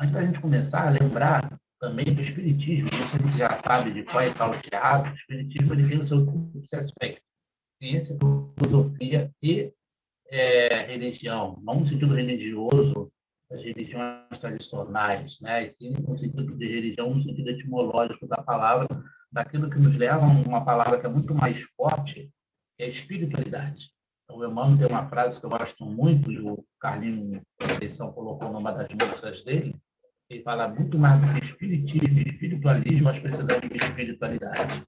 Antes da gente começar a lembrar também do Espiritismo, isso a gente já sabe de qual é salteado, o Espiritismo ele tem o seu duplo aspecto, ciência, filosofia e religião, não no sentido religioso, das religiões tradicionais, né? E sim no sentido de religião, no sentido etimológico da palavra, daquilo que nos leva a uma palavra que é muito mais forte, que é a espiritualidade. Então, o Emmanuel tem uma frase que eu gosto muito, e o Carlinhos Conceição colocou numa das músicas dele, ele fala muito mais do que espiritismo e espiritualismo, nós precisamos de espiritualidade.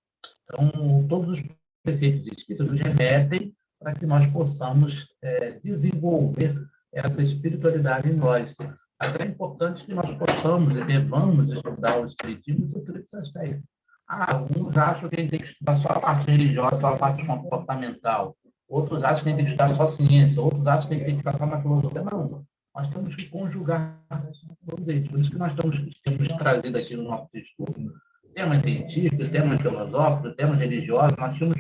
Então, todos os preceitos espíritas nos remetem para que nós possamos desenvolver essa espiritualidade em nós. Mas é importante que nós possamos e devamos estudar o espiritismo em seus três aspectos. Alguns acham que a gente tem que estudar só a parte religiosa, só a parte comportamental. Outros acham que a gente tem que estudar só ciência. Outros acham que a gente tem que passar na filosofia. Não. Nós temos que conjugar todos eles. Por isso que nós temos trazido aqui no nosso estudo temas científicos, temas filosóficos, temas religiosos. Nós tínhamos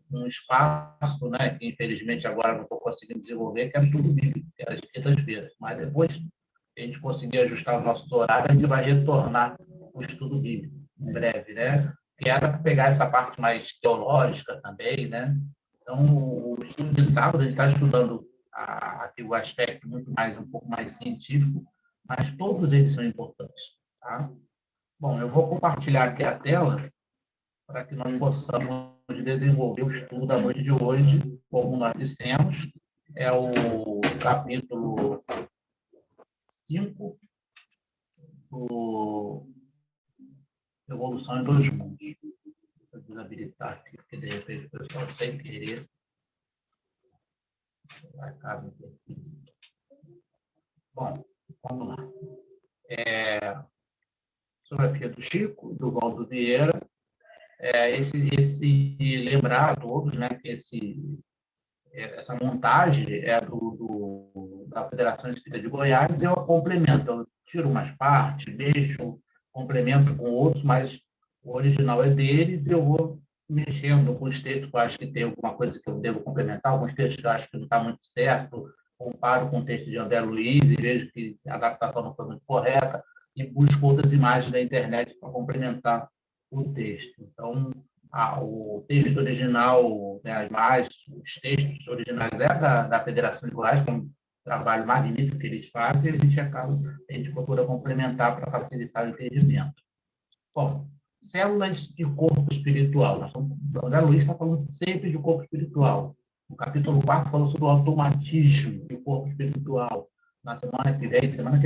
um espaço, né, que infelizmente agora não estou conseguindo desenvolver, que era o estudo bíblico, que era as quintas-feiras. Mas depois que a gente conseguir ajustar os nossos horários, a gente vai retornar o estudo bíblico em breve, né? Que era pegar essa parte mais teológica também, né? Então, o estudo de sábado, a gente está estudando aqui o aspecto um pouco mais científico, mas todos eles são importantes, tá? Bom, eu vou compartilhar aqui a tela para que nós possamos desenvolver o estudo da noite de hoje, como nós dissemos, é o capítulo 5 do Evolução em Dois Mundos. Vou desabilitar aqui, porque de repente o pessoal, sem querer, vai caber aqui. Bom, vamos lá. Fotografia do Chico, do Valdo Vieira. Lembrar a todos, né, que essa montagem é da Federação Espírita de Goiás, eu complemento, eu tiro umas partes, deixo, complemento com outros, mas o original é deles e eu vou mexendo com os textos que eu acho que tem alguma coisa que eu devo complementar, alguns textos que eu acho que não está muito certo, comparo com o texto de André Luiz e vejo que a adaptação não foi muito correta e busco outras imagens da internet para complementar o texto. Então, o texto original, né, as imagens, os textos originais da Federação de Goiás, que é um trabalho magnífico que eles fazem, e a gente procura complementar para facilitar o entendimento. Bom, células de corpo espiritual. O André Luiz está falando sempre de corpo espiritual. No capítulo 4, falou sobre o automatismo do corpo espiritual. Semana que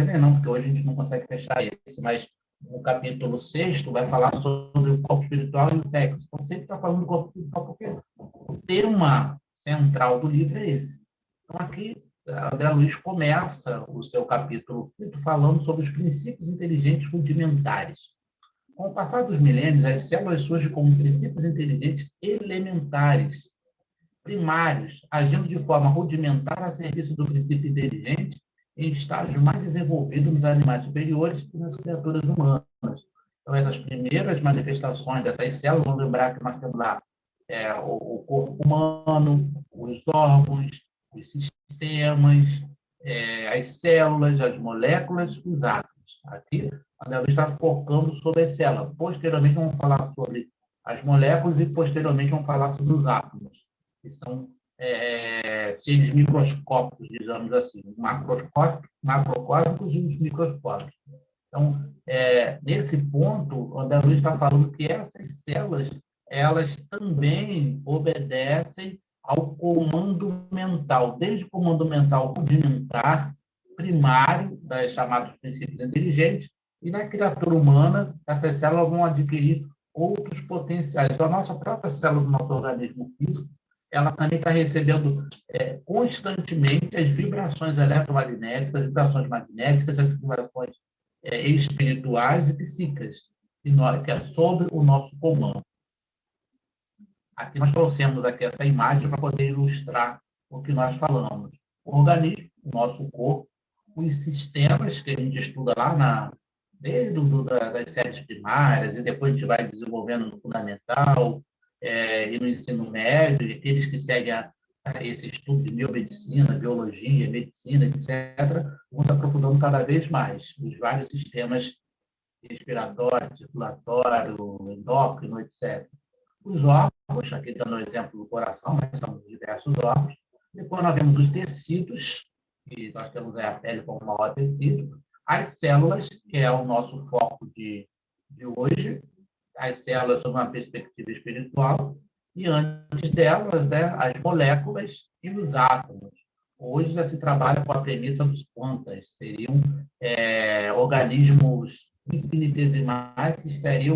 vem não, porque hoje a gente não consegue fechar esse, mas no capítulo 6 vai falar sobre o corpo espiritual e o sexo. Então, sempre está falando do corpo espiritual, porque o tema central do livro é esse. Então, aqui, André Luiz começa o seu capítulo falando sobre os princípios inteligentes rudimentares. Com o passar dos milênios, as células surgem como princípios inteligentes elementares, primários, agindo de forma rudimentar a serviço do princípio inteligente em estágio mais desenvolvido nos animais superiores e nas criaturas humanas. Então, essas primeiras manifestações dessas células, vamos lembrar que nós temos lá o corpo humano, os órgãos, os sistemas, as células, as moléculas, os átomos. Aqui, a André está focando sobre as células. Posteriormente, vamos falar sobre as moléculas e, posteriormente, vamos falar sobre os átomos, que são seres microscópicos, digamos assim, macrocósmicos e os microscópicos. Então, nesse ponto, o André Luiz está falando que essas células, elas também obedecem ao comando mental, desde o comando mental rudimentar, primário, das chamados princípios inteligentes, e na criatura humana, essas células vão adquirir outros potenciais. Então, a nossa própria célula do nosso organismo físico, ela também está recebendo constantemente as vibrações eletromagnéticas, as vibrações magnéticas, as vibrações espirituais e psíquicas, que é sobre o nosso comando. Aqui nós trouxemos aqui essa imagem para poder ilustrar o que nós falamos. O organismo, o nosso corpo, os sistemas que a gente estuda lá desde das séries primárias, e depois a gente vai desenvolvendo no fundamental, e no ensino médio, e aqueles que seguem esse estudo de biomedicina, biologia, medicina, etc., vão se aprofundando cada vez mais os vários sistemas respiratório, circulatório, endócrino, etc. Os órgãos, aqui dando o exemplo do coração, mas são diversos órgãos. Depois nós temos os tecidos, que nós temos a pele como o maior tecido, as células, que é o nosso foco de hoje, as células sob uma perspectiva espiritual, e antes delas, né, as moléculas e os átomos. Hoje já se trabalha com a premissa dos quantas, seriam organismos infinitesimais que estariam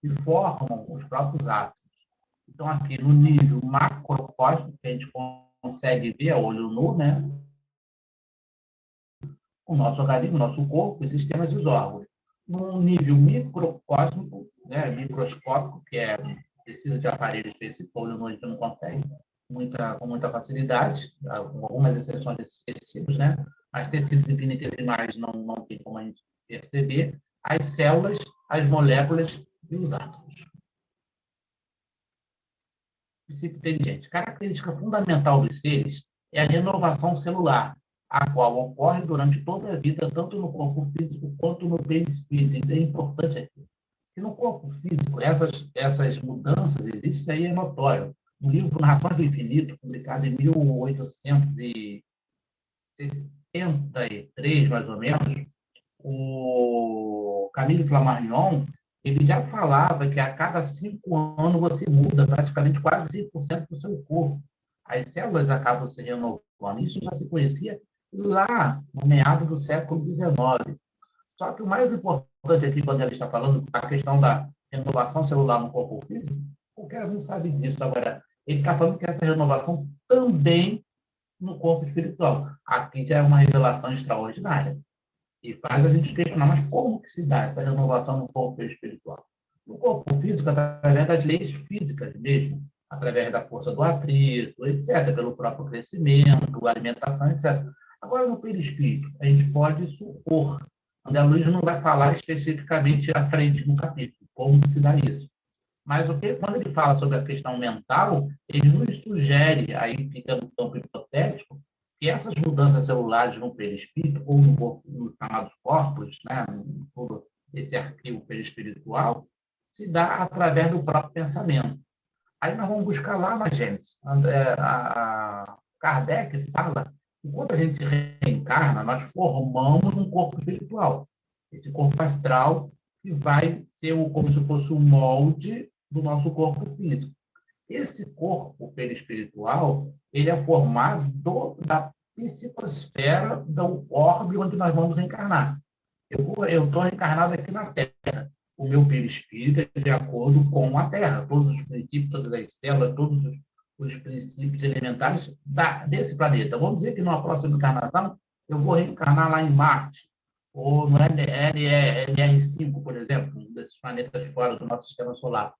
que formam os próprios átomos. Então, aqui no nível macrocósmico, que a gente consegue ver a olho nu, né, o nosso organismo, o nosso corpo, os sistemas e os órgãos. No nível microcósmico, né, microscópico, que precisa de aparelho específico, olho nu a gente não consegue com muita facilidade, com algumas exceções desses tecidos, né? Mas tecidos infinitesimais não tem como a gente perceber, as células, as moléculas e os átomos. Princípio inteligente. Característica fundamental dos seres é a renovação celular, a qual ocorre durante toda a vida, tanto no corpo físico quanto no perispírito. É importante aqui. Que no corpo físico, essas mudanças existem, isso aí é notório. No livro Narrações do Infinito, publicado em 1873, mais ou menos, o Camille Flammarion, ele já falava que a cada 5 anos você muda praticamente quase 5% do seu corpo. As células acabam se renovando. Isso já se conhecia lá no meado do século XIX. Só que o mais importante aqui, quando ele está falando a questão da renovação celular no corpo físico, qualquer um sabe disso. Agora, ele está falando que essa renovação também no corpo espiritual. Aqui já é uma revelação extraordinária. E faz a gente questionar, mas como que se dá essa renovação no corpo espiritual? No corpo físico, através das leis físicas mesmo, através da força do atrito, etc., pelo próprio crescimento, alimentação, etc. Agora, no perispírito, a gente pode supor. André Luiz não vai falar especificamente à frente no capítulo, como se dá isso. Mas quando ele fala sobre a questão mental, ele nos sugere, aí fica no campo hipotético, que essas mudanças celulares no perispírito, ou nos chamados corpos, né, todo esse arquivo perispiritual, se dá através do próprio pensamento. Aí nós vamos buscar lá na Gênesis. Kardec fala que quando a gente reencarna, nós formamos um corpo espiritual. Esse corpo astral que vai ser como se fosse o molde do nosso corpo físico. Esse corpo perispiritual, ele é formado da psicosfera do orbe onde nós vamos encarnar. Eu estou encarnado aqui na Terra. O meu perispírito é de acordo com a Terra. Todos os princípios, todas as células, todos os princípios elementares desse planeta. Vamos dizer que numa próxima encarnação eu vou reencarnar lá em Marte, ou no LR5, por exemplo, um desses planetas fora do nosso sistema solar.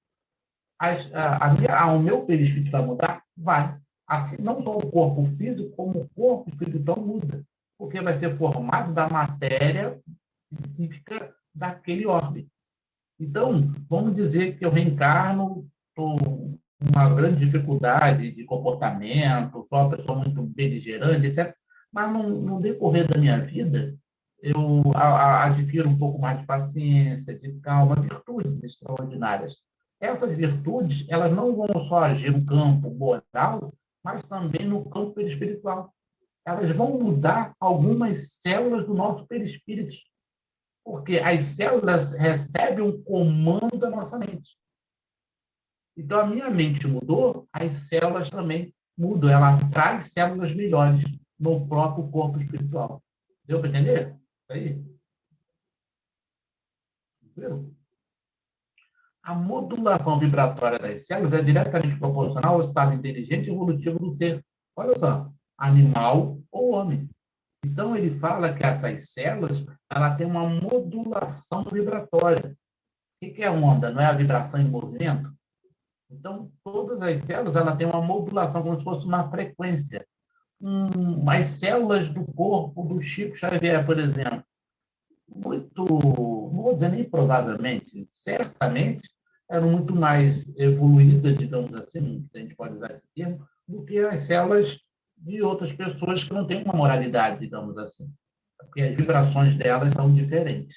O meu perispírito vai mudar? Vai. Assim, não só o corpo físico, como o corpo espiritual muda, porque vai ser formado da matéria específica daquele orbe. Então, vamos dizer que eu reencarno, estou com uma grande dificuldade de comportamento, sou uma pessoa muito beligerante, etc. Mas no decorrer da minha vida, eu adquiro um pouco mais de paciência, de calma, virtudes extraordinárias. Essas virtudes, elas não vão só agir no campo moral, mas também no campo perispiritual. Elas vão mudar algumas células do nosso perispírito, porque as células recebem um comando da nossa mente. Então, a minha mente mudou, as células também mudam. Ela traz células melhores no próprio corpo espiritual. Deu para entender? Isso aí. Entendeu? A modulação vibratória das células é diretamente proporcional ao estado inteligente e evolutivo do ser. Olha só, animal ou homem. Então, ele fala que essas células ela tem uma modulação vibratória. O que é onda? Não é a vibração em movimento? Então, todas as células ela tem uma modulação, como se fosse uma frequência. As células do corpo do Chico Xavier, por exemplo, muito, não vou dizer nem provavelmente, certamente, eram muito mais evoluídas, digamos assim, se a gente pode usar esse termo, do que as células de outras pessoas que não têm uma moralidade, digamos assim. Porque as vibrações delas são diferentes.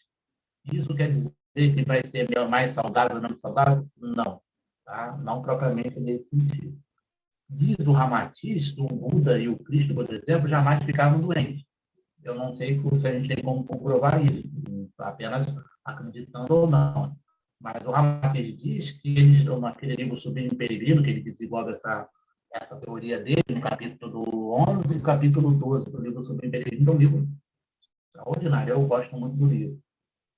Isso quer dizer que vai ser mais saudável ou não saudável? Não. Tá? Não propriamente nesse sentido. Diz o Ramatiz que o Buda e o Cristo, por exemplo, jamais ficaram doentes. Eu não sei se a gente tem como comprovar isso, apenas acreditando ou não. Mas o Ramatiz diz que eles, naquele livro Sublime Peregrino, que ele desenvolve essa teoria dele, no capítulo 11 e capítulo 12 do livro Sublime Peregrino, é um livro extraordinário, eu gosto muito do livro.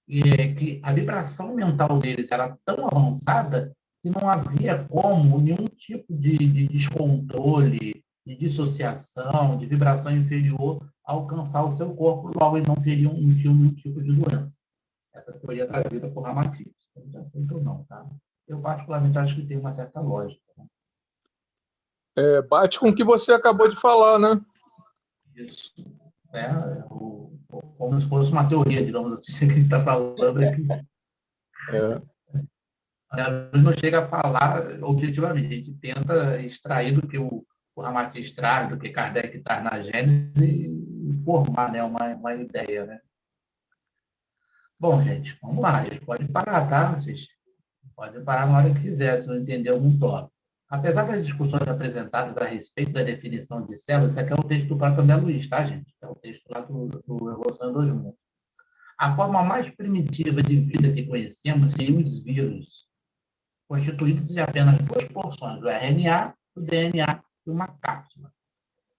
E é que a vibração mental deles era tão avançada que não havia como nenhum tipo de descontrole, de dissociação, de vibração inferior alcançar o seu corpo, logo eles não tinham nenhum tipo de doença. Essa teoria trazida por Ramatiz. A gente aceita ou não, tá? Eu, particularmente, acho que tem uma certa lógica. Né? Bate com o que você acabou de falar, né? Isso. Como se fosse uma teoria, digamos assim, que a gente está falando aqui. Não chega a falar objetivamente, a gente tenta extrair do que o Ramatiz traz, do que Kardec traz na Gênese e formar, né, uma ideia. Né? Bom, gente, vamos lá, a gente pode parar, tá? Vocês podem parar na hora que quiser, se não entender algum tópico. Apesar das discussões apresentadas a respeito da definição de células, isso aqui é o texto do próprio André Luiz, tá, gente? É o texto lá do Evolução dos Mundos. A forma mais primitiva de vida que conhecemos seriam os vírus, constituídos de apenas duas porções, o RNA, o DNA e uma cápsula.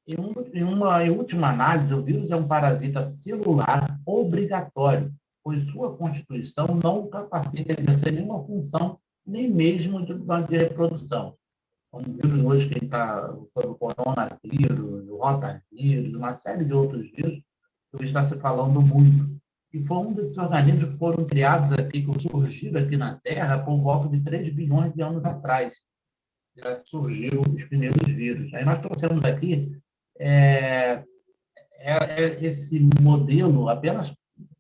Em última análise, o vírus é um parasita celular obrigatório, pois sua constituição não o capacita a exercer nenhuma função, nem mesmo de reprodução. Como o vírus hoje que está sobre o coronavírus, o rotavírus, uma série de outros vírus, que está se falando muito. E foi um desses organismos que foram criados aqui, que surgiram aqui na Terra por volta de 3 bilhões de anos atrás. Já surgiram os primeiros vírus. Aí nós trouxemos aqui esse modelo apenas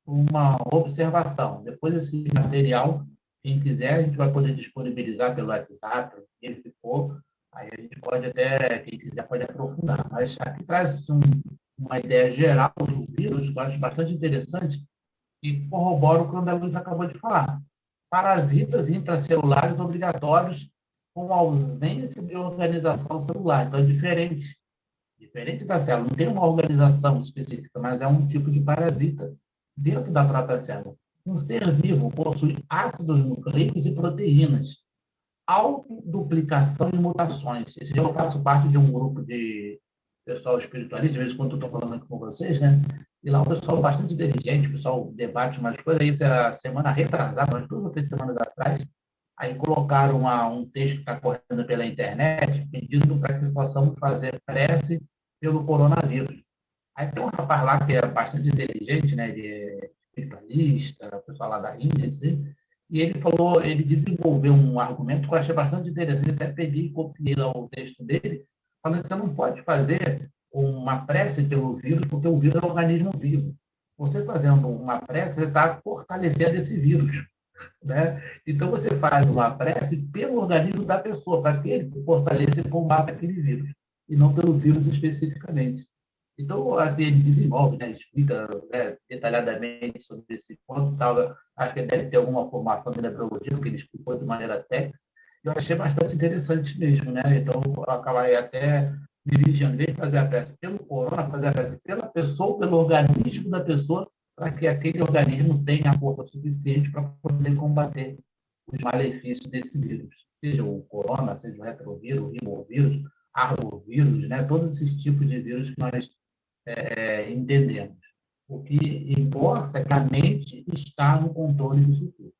uma observação. Depois esse material, quem quiser, a gente vai poder disponibilizar pelo WhatsApp, ele ficou, aí a gente pode até, quem quiser pode aprofundar. Mas aqui traz uma ideia geral do vírus, que eu acho bastante interessante, e corrobora o que o André Luiz acabou de falar. Parasitas intracelulares obrigatórios com ausência de organização celular. Então, é diferente. Diferente da célula. Não tem uma organização específica, mas é um tipo de parasita dentro da própria célula. Um ser vivo possui ácidos nucleicos e proteínas, autoduplicação e mutações. Esse dia eu faço parte de um grupo de pessoal espiritualista, de vez em quando eu estou falando aqui com vocês, né? E lá o pessoal bastante inteligente, o pessoal debate umas coisas. Isso era semana retrasada, umas 2 ou 3 semanas atrás. Aí colocaram um texto que está correndo pela internet, pedindo para que possamos fazer prece pelo coronavírus. Aí tem um rapaz lá que é bastante inteligente, né? Ele é espiritualista, pessoal lá da Índia, assim, e ele falou, ele desenvolveu um argumento que eu achei bastante interessante, até peguei e copiei lá o texto dele, falando que você não pode fazer uma prece pelo vírus, porque o vírus é um organismo vivo. Você fazendo uma prece, você está fortalecendo esse vírus. Né? Então, você faz uma prece pelo organismo da pessoa, para que ele se fortaleça e combata aquele vírus, e não pelo vírus especificamente. Então, assim, ele desenvolve, né, explica, né, detalhadamente sobre esse ponto. Tal. Acho que deve ter alguma formação de neurologia, porque ele explicou de maneira técnica. Eu achei bastante interessante mesmo. Né? Então, eu acabaria até me dirigindo, em vez de fazer a prece pelo corona, fazer a prece pela pessoa, pelo organismo da pessoa, para que aquele organismo tenha a força suficiente para poder combater os malefícios desse vírus. Seja o corona, seja o retrovírus, o rimovírus, armovírus, né? Todos esses tipos de vírus que nós entendemos. O que importa é que a mente está no controle disso tudo.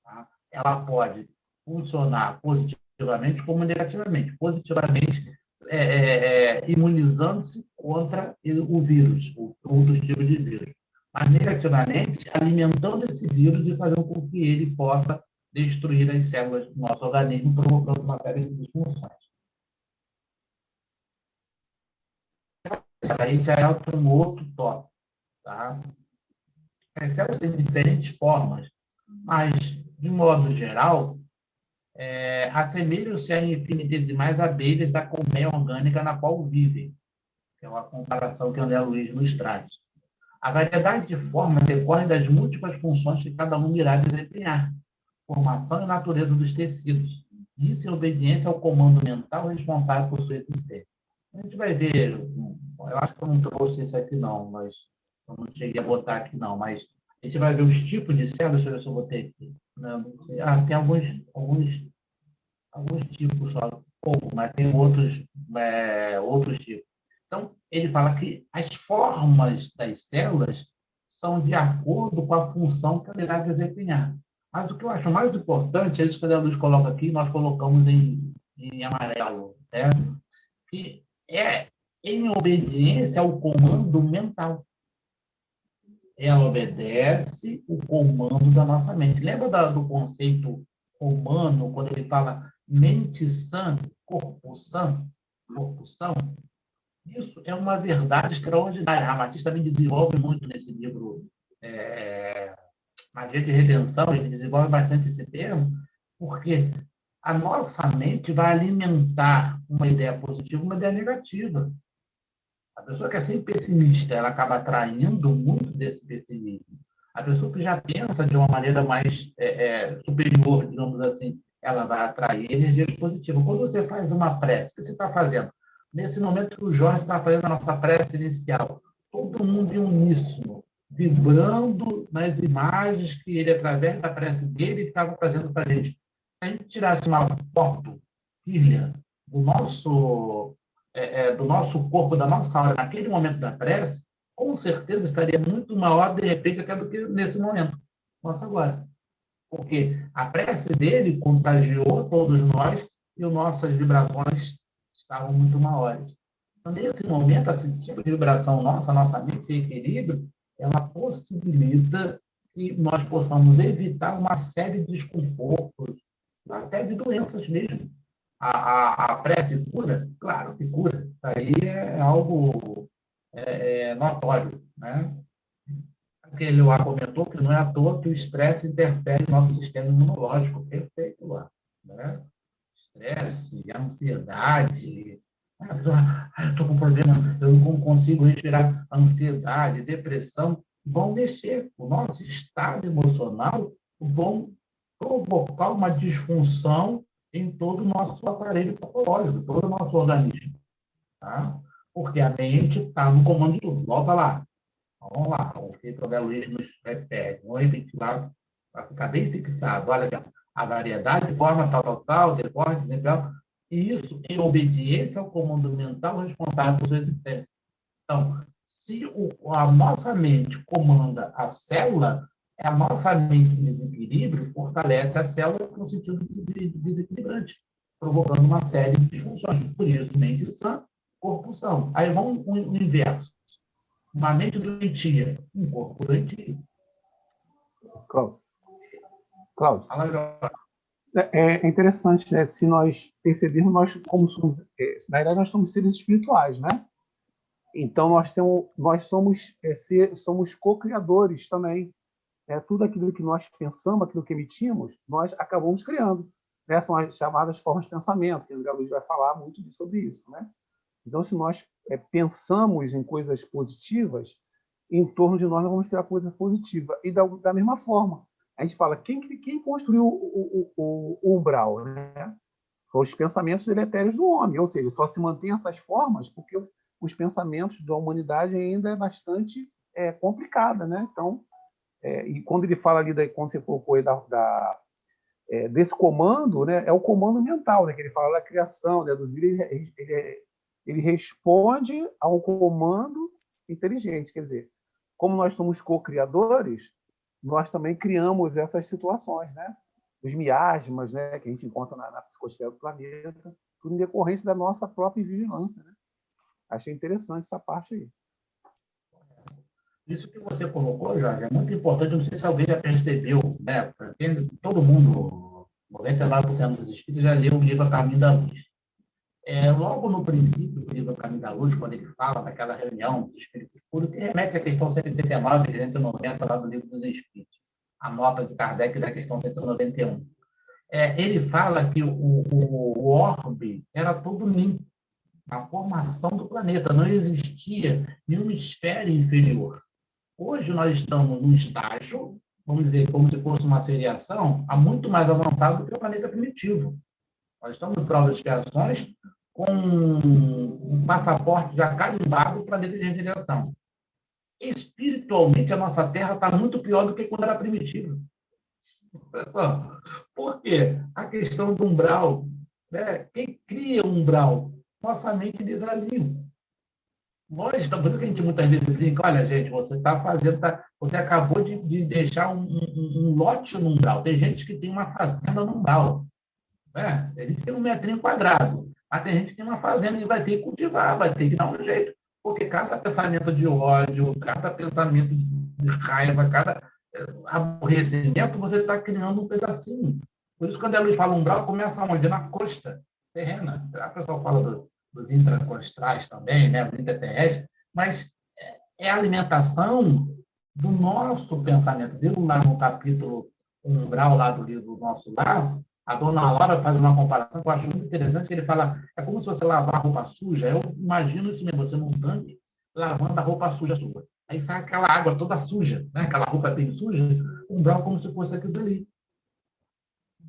Tá? Ela pode funcionar positivamente como negativamente. Positivamente, imunizando-se contra o vírus, outros tipos de vírus. Mas negativamente, alimentando esse vírus e fazendo com que ele possa destruir as células do nosso organismo, provocando uma série de disfunções. Isso aí já é um outro tópico. Tá? As células têm diferentes formas, mas, de modo geral, assemelham-se a infinitesimais abelhas da colmeia orgânica na qual vivem, que é uma comparação que André Luiz nos traz. A variedade de formas decorre das múltiplas funções que cada um irá desempenhar, formação e natureza dos tecidos, isso em obediência ao comando mental responsável por sua existência. A gente vai ver, eu acho que eu não trouxe isso aqui não, mas eu não cheguei a botar aqui não, mas a gente vai ver os tipos de células, deixa eu ver se eu botei aqui. Tem alguns tipos só, pouco, mas tem outros tipos. Então, ele fala que as formas das células são de acordo com a função que ela irá desempenhar. Mas o que eu acho mais importante é isso que a Luz coloca aqui, nós colocamos em amarelo, né? Que é em obediência ao comando mental. Ela obedece o comando da nossa mente. Lembra do conceito romano, quando ele fala mente sã, corpo sã, corpo são? Isso é uma verdade extraordinária. Ramatiz também desenvolve muito nesse livro Magia de Redenção, ele desenvolve bastante esse termo, porque a nossa mente vai alimentar uma ideia positiva, uma ideia negativa. A pessoa que é sempre pessimista, ela acaba atraindo muito desse pessimismo. A pessoa que já pensa de uma maneira mais superior, digamos assim, ela vai atrair energias positivas. Quando você faz uma prece, o que você está fazendo? Nesse momento que o Jorge está fazendo a nossa prece inicial, todo mundo em uníssono, vibrando nas imagens que ele, através da prece dele, estava trazendo para a gente. Se a gente tirasse uma foto, filha, do nosso corpo, da nossa alma, naquele momento da prece, com certeza estaria muito maior, de repente, até do que nesse momento. Nossa, agora. Porque a prece dele contagiou todos nós e as nossas vibrações estavam muito maiores. Então, nesse momento, esse tipo de vibração nossa, nossa mente em equilíbrio, ela possibilita que nós possamos evitar uma série de desconfortos, até de doenças mesmo. A prece cura? Claro que cura. Isso aí é algo notório, né? Aquele lá comentou que não é à toa que o estresse interfere no nosso sistema imunológico. Perfeito lá, né? Estresse, ansiedade. Estou com problema, eu não consigo respirar. Ansiedade, depressão vão mexer. O nosso estado emocional vão provocar uma disfunção em todo o nosso aparelho patológico, todo o nosso organismo. Tá? Porque a mente está no comando de tudo. Volta lá. Vamos lá. O que o Luiz nos repete. Vamos repetir lá para ficar bem fixado. Olha aqui, a variedade, forma, tal, deporte, desempenho. E isso em obediência ao comando mental responsável por sua existência. Então, se a nossa mente comanda a célula, a nossa mente em desequilíbrio fortalece a célula no sentido desequilibrante, provocando uma série de disfunções. Por isso, mente sã, corpo são. Aí vamos o inverso. Uma mente doentia, um corpo doentio. Cláudio, é interessante, né? Se nós percebermos, nós como somos, na verdade, nós somos seres espirituais, né? Então nós somos co-criadores também. Tudo aquilo que nós pensamos, aquilo que emitimos, nós acabamos criando. Né? São as chamadas formas de pensamento, que o André Luiz vai falar muito sobre isso, né? Então, se nós pensamos em coisas positivas, em torno de nós vamos criar coisas positivas. E da mesma forma, a gente fala, quem construiu o umbral? Né? Foram os pensamentos deletérios do homem, ou seja, só se mantém essas formas porque os pensamentos da humanidade ainda é bastante complicada. Né? Então, e quando ele fala ali, quando você colocou aí desse comando, né, é o comando mental, né, que ele fala da criação, né, do vírus, ele responde a um comando inteligente. Quer dizer, como nós somos co-criadores, nós também criamos essas situações, né? Os miasmas, né, que a gente encontra na psicosfera do planeta, tudo em decorrência da nossa própria vigilância. Né? Achei interessante essa parte aí. Isso que você colocou, Jorge, é muito importante. Não sei se alguém já percebeu, né? Todo mundo, 99% dos espíritos já leu o livro A Caminho da Luz. Logo no princípio do livro A Caminho da Luz, quando ele fala daquela reunião dos espíritos puros, que remete à questão 189 e 190 lá do livro dos Espíritos, a nota de Kardec da questão 191. Ele fala que o orbe era todo limpo. A formação do planeta não existia nenhum hemisfério inferior. Hoje nós estamos num estágio, vamos dizer, como se fosse uma seriação, há muito mais avançado do que o planeta primitivo. Nós estamos em provas de criações com um passaporte já carimbado do planeta de regeneração. Espiritualmente, a nossa Terra está muito pior do que quando era primitiva. Pessoal, por quê? A questão do umbral, né? Quem cria o umbral? Nossa mente desalinha. Nós estamos, por isso que a gente muitas vezes brinca, olha, gente, você está fazendo, você acabou de deixar um lote no umbral. Tem gente que tem uma fazenda no umbral. Né? Tem gente que tem 1 metro quadrado. Mas tem gente que tem uma fazenda e vai ter que cultivar, vai ter que dar um jeito. Porque cada pensamento de ódio, cada pensamento de raiva, cada aborrecimento, você está criando um pedacinho. Por isso, quando a luz fala umbral, começa onde? Na costa terrena. A pessoa fala dos intracostrais também, né? Dos interterrestres, mas é a alimentação do nosso pensamento. Viu lá no capítulo umbral, lá do livro Nosso Lar, a dona Laura faz uma comparação que eu acho muito interessante, que ele fala, é como se você lavar a roupa suja, eu imagino isso mesmo, você num tanque, lavando a roupa suja sua. Aí sai aquela água toda suja, né? Aquela roupa bem suja, umbral como se fosse aquilo ali.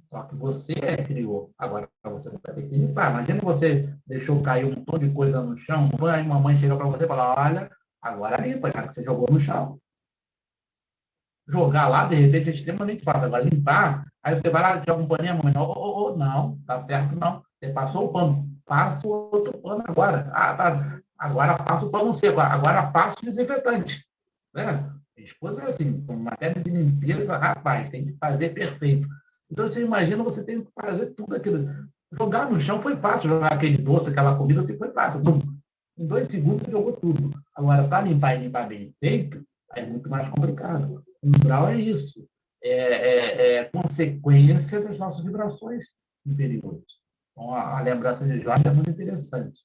Só que você criou. Agora, você não vai ter que limpar. Imagina você deixou cair um montão de coisa no chão, aí uma mãe chega para você e fala, olha, agora limpa, cara, que você jogou no chão. Jogar lá, de repente, é extremamente fácil. Agora, limpar, aí você vai lá, joga um paninho, a mãe, não, tá certo, não. Você passou o pano, passa o outro pano agora. Agora passa o pano seco, agora passa o desinfetante. Né? A esposa é assim, com matéria de limpeza, rapaz, tem que fazer perfeito. Então, você imagina, você tem que fazer tudo aquilo. Jogar no chão foi fácil, jogar aquele doce, aquela comida, foi fácil. Em 2 segundos, você jogou tudo. Agora, para limpar e limpar bem feito, é muito mais complicado. Umbral é isso. É consequência das nossas vibrações inferiores. Então, a lembrança de Jorge é muito interessante.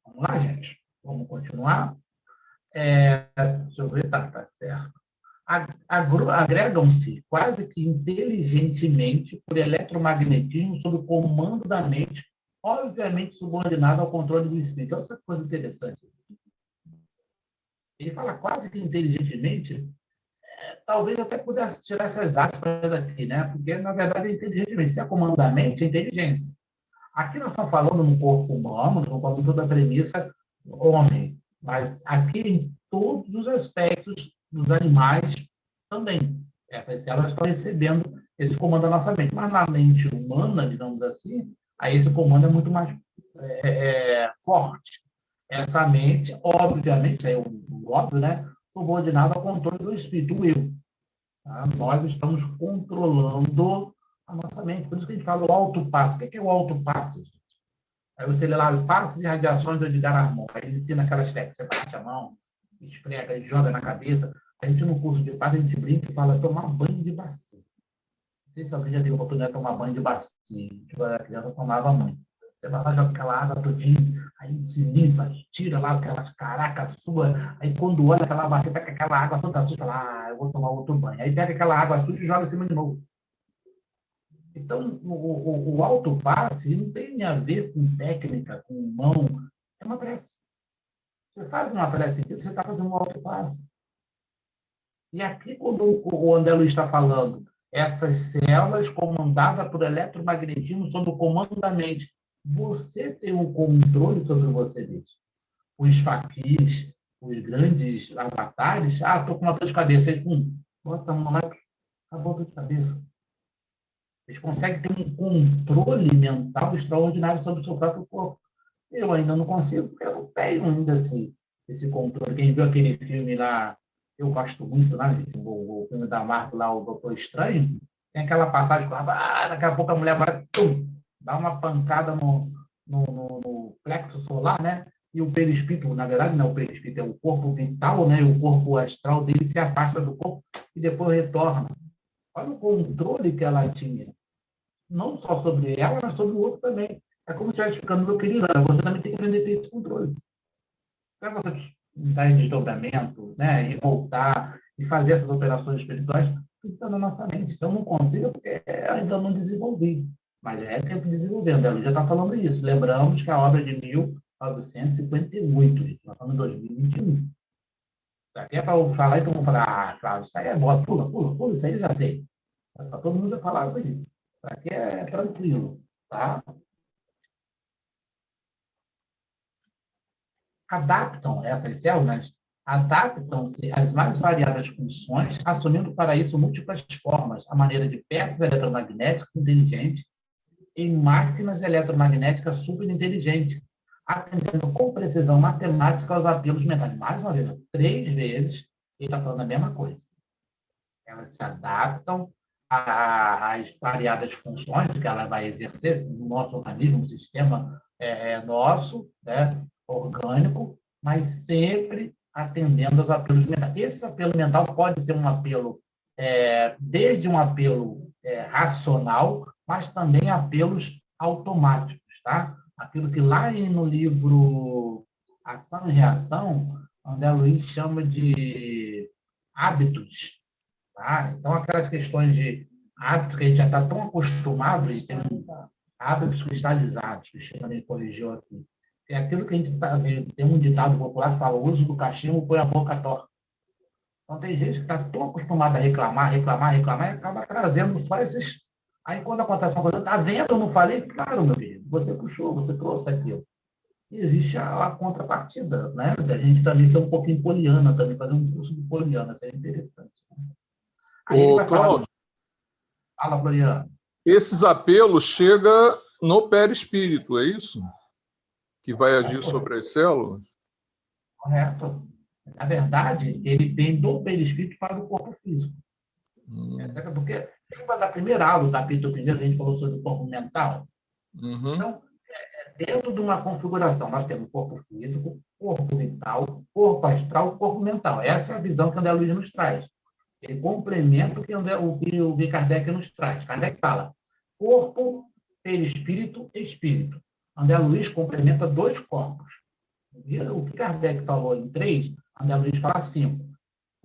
Vamos lá, gente? Vamos continuar? Deixa eu ver, tá certo. Agregam-se quase que inteligentemente por eletromagnetismo sob o comando da mente, obviamente subordinado ao controle do espírito. Olha essa coisa interessante. Ele fala quase que inteligentemente, talvez até pudesse tirar essas aspas daqui, né? Porque, na verdade, é inteligentemente. Se é comando da mente, é inteligência. Aqui nós estamos falando no corpo humano, estamos falando toda a premissa homem, mas aqui em todos os aspectos dos animais também. Essas células estão recebendo esse comando da nossa mente. Mas na mente humana, digamos assim, aí esse comando é muito mais forte. Essa mente, obviamente, é o óbvio, né? Subordinada ao controle do espírito, o eu. Tá? Nós estamos controlando a nossa mente. Por isso que a gente fala o autopasse. O que é o autopasse? Aí você lê lá, passes e radiações do Edgar Armand. Aí ele ensina aquelas técnicas. Você bate a mão, esfrega, joga na cabeça. A gente, no curso de passe, a gente brinca e fala tomar banho de bacia. Não sei se alguém já teve a oportunidade de tomar banho de bacia. Tipo, a criança tomava banho. Você vai lá, joga aquela água todinha, aí se limpa, tira lá aquelas caracas suas, aí quando olha aquela bacia, tá com aquela água toda suja, fala, eu vou tomar outro banho. Aí pega aquela água suja e joga em cima de novo. Então, o autopasse não tem a ver com técnica, com mão, é uma prece. Você faz uma prece aqui, você está fazendo um autopasse. E aqui, quando o André Luiz está falando, essas células comandadas por eletromagnetismo sob o comando da mente, você tem um controle sobre você mesmo. Os faquis, os grandes avatares, estou com uma dor de cabeça, aí, bota a mão lá, acabou a dor de cabeça. Eles conseguem ter um controle mental extraordinário sobre o seu próprio corpo. Eu ainda não consigo, porque eu não tenho ainda esse controle. Quem viu aquele filme lá, eu gosto muito, né, o filme da Marvel lá, o Doutor Estranho, tem aquela passagem que daqui a pouco a mulher vai dá uma pancada no plexo solar, né? E o perispírito, na verdade, não é o perispírito, é o corpo vital, né? E o corpo astral dele se afasta do corpo e depois retorna. Olha o controle que ela tinha. Não só sobre ela, mas sobre o outro também. É como se estivesse ficando, meu querido, você também tem que aprender a ter esse controle. Para você entrar em desdobramento, né? E voltar, e fazer essas operações espirituais, tudo está na nossa mente. Então, não consigo porque ainda não desenvolvi. Mas é tempo desenvolvendo. Ela já está falando isso. Lembramos que a obra é de 1958, gente. Nós estamos em 2021. Isso aqui é para eu falar e todo mundo falar, Cláudio, isso aí é bom, pula, isso aí eu já sei. Para todo mundo já falar isso aí. Isso aqui é tranquilo, tá? Adaptam essas células, adaptam-se às mais variadas funções, assumindo para isso múltiplas formas, a maneira de peças eletromagnéticas inteligentes em máquinas eletromagnéticas superinteligentes, atendendo com precisão matemática aos apelos mentais. Mais uma vez, 3 vezes, ele está falando a mesma coisa. Elas se adaptam às variadas funções que ela vai exercer no nosso organismo, no sistema nosso, né, orgânico, mas sempre atendendo aos apelos mentais. Esse apelo mental pode ser um apelo, desde um apelo racional, mas também apelos automáticos, tá? Aquilo que lá no livro Ação e Reação, André Luiz chama de hábitos, tá? Então, aquelas questões de hábitos que a gente já está tão acostumado, a gente tem hábitos cristalizados, que o Chico me corrigiu aqui. É aquilo que a gente está vendo, tem um ditado popular que fala: o uso do cachimbo põe a boca torta. Então, tem gente que está tão acostumada a reclamar, e acaba trazendo só esses. Aí, quando acontece uma coisa, está vendo, eu não falei? Claro, meu filho, você puxou, você trouxe aquilo. E existe a contrapartida, né? Da gente também ser um pouquinho poliana, também fazer um curso de poliana, seria interessante. Aí ele vai Cláudio, fala, Floriano. esses apelos chegam no perispírito, é isso? Que vai agir sobre as células? Correto. Na verdade, ele vem do perispírito para o corpo físico. Porque lembra da primeira aula, do capítulo 1, a gente falou sobre o corpo mental? Então, dentro de uma configuração, nós temos corpo físico, corpo vital, corpo astral, corpo mental. Essa é a visão que o André Luiz nos traz. Ele complementa o que o Kardec nos traz. Kardec fala corpo, perispírito, espírito. André Luiz complementa 2 corpos. O que Kardec falou em 3, André Luiz fala 5.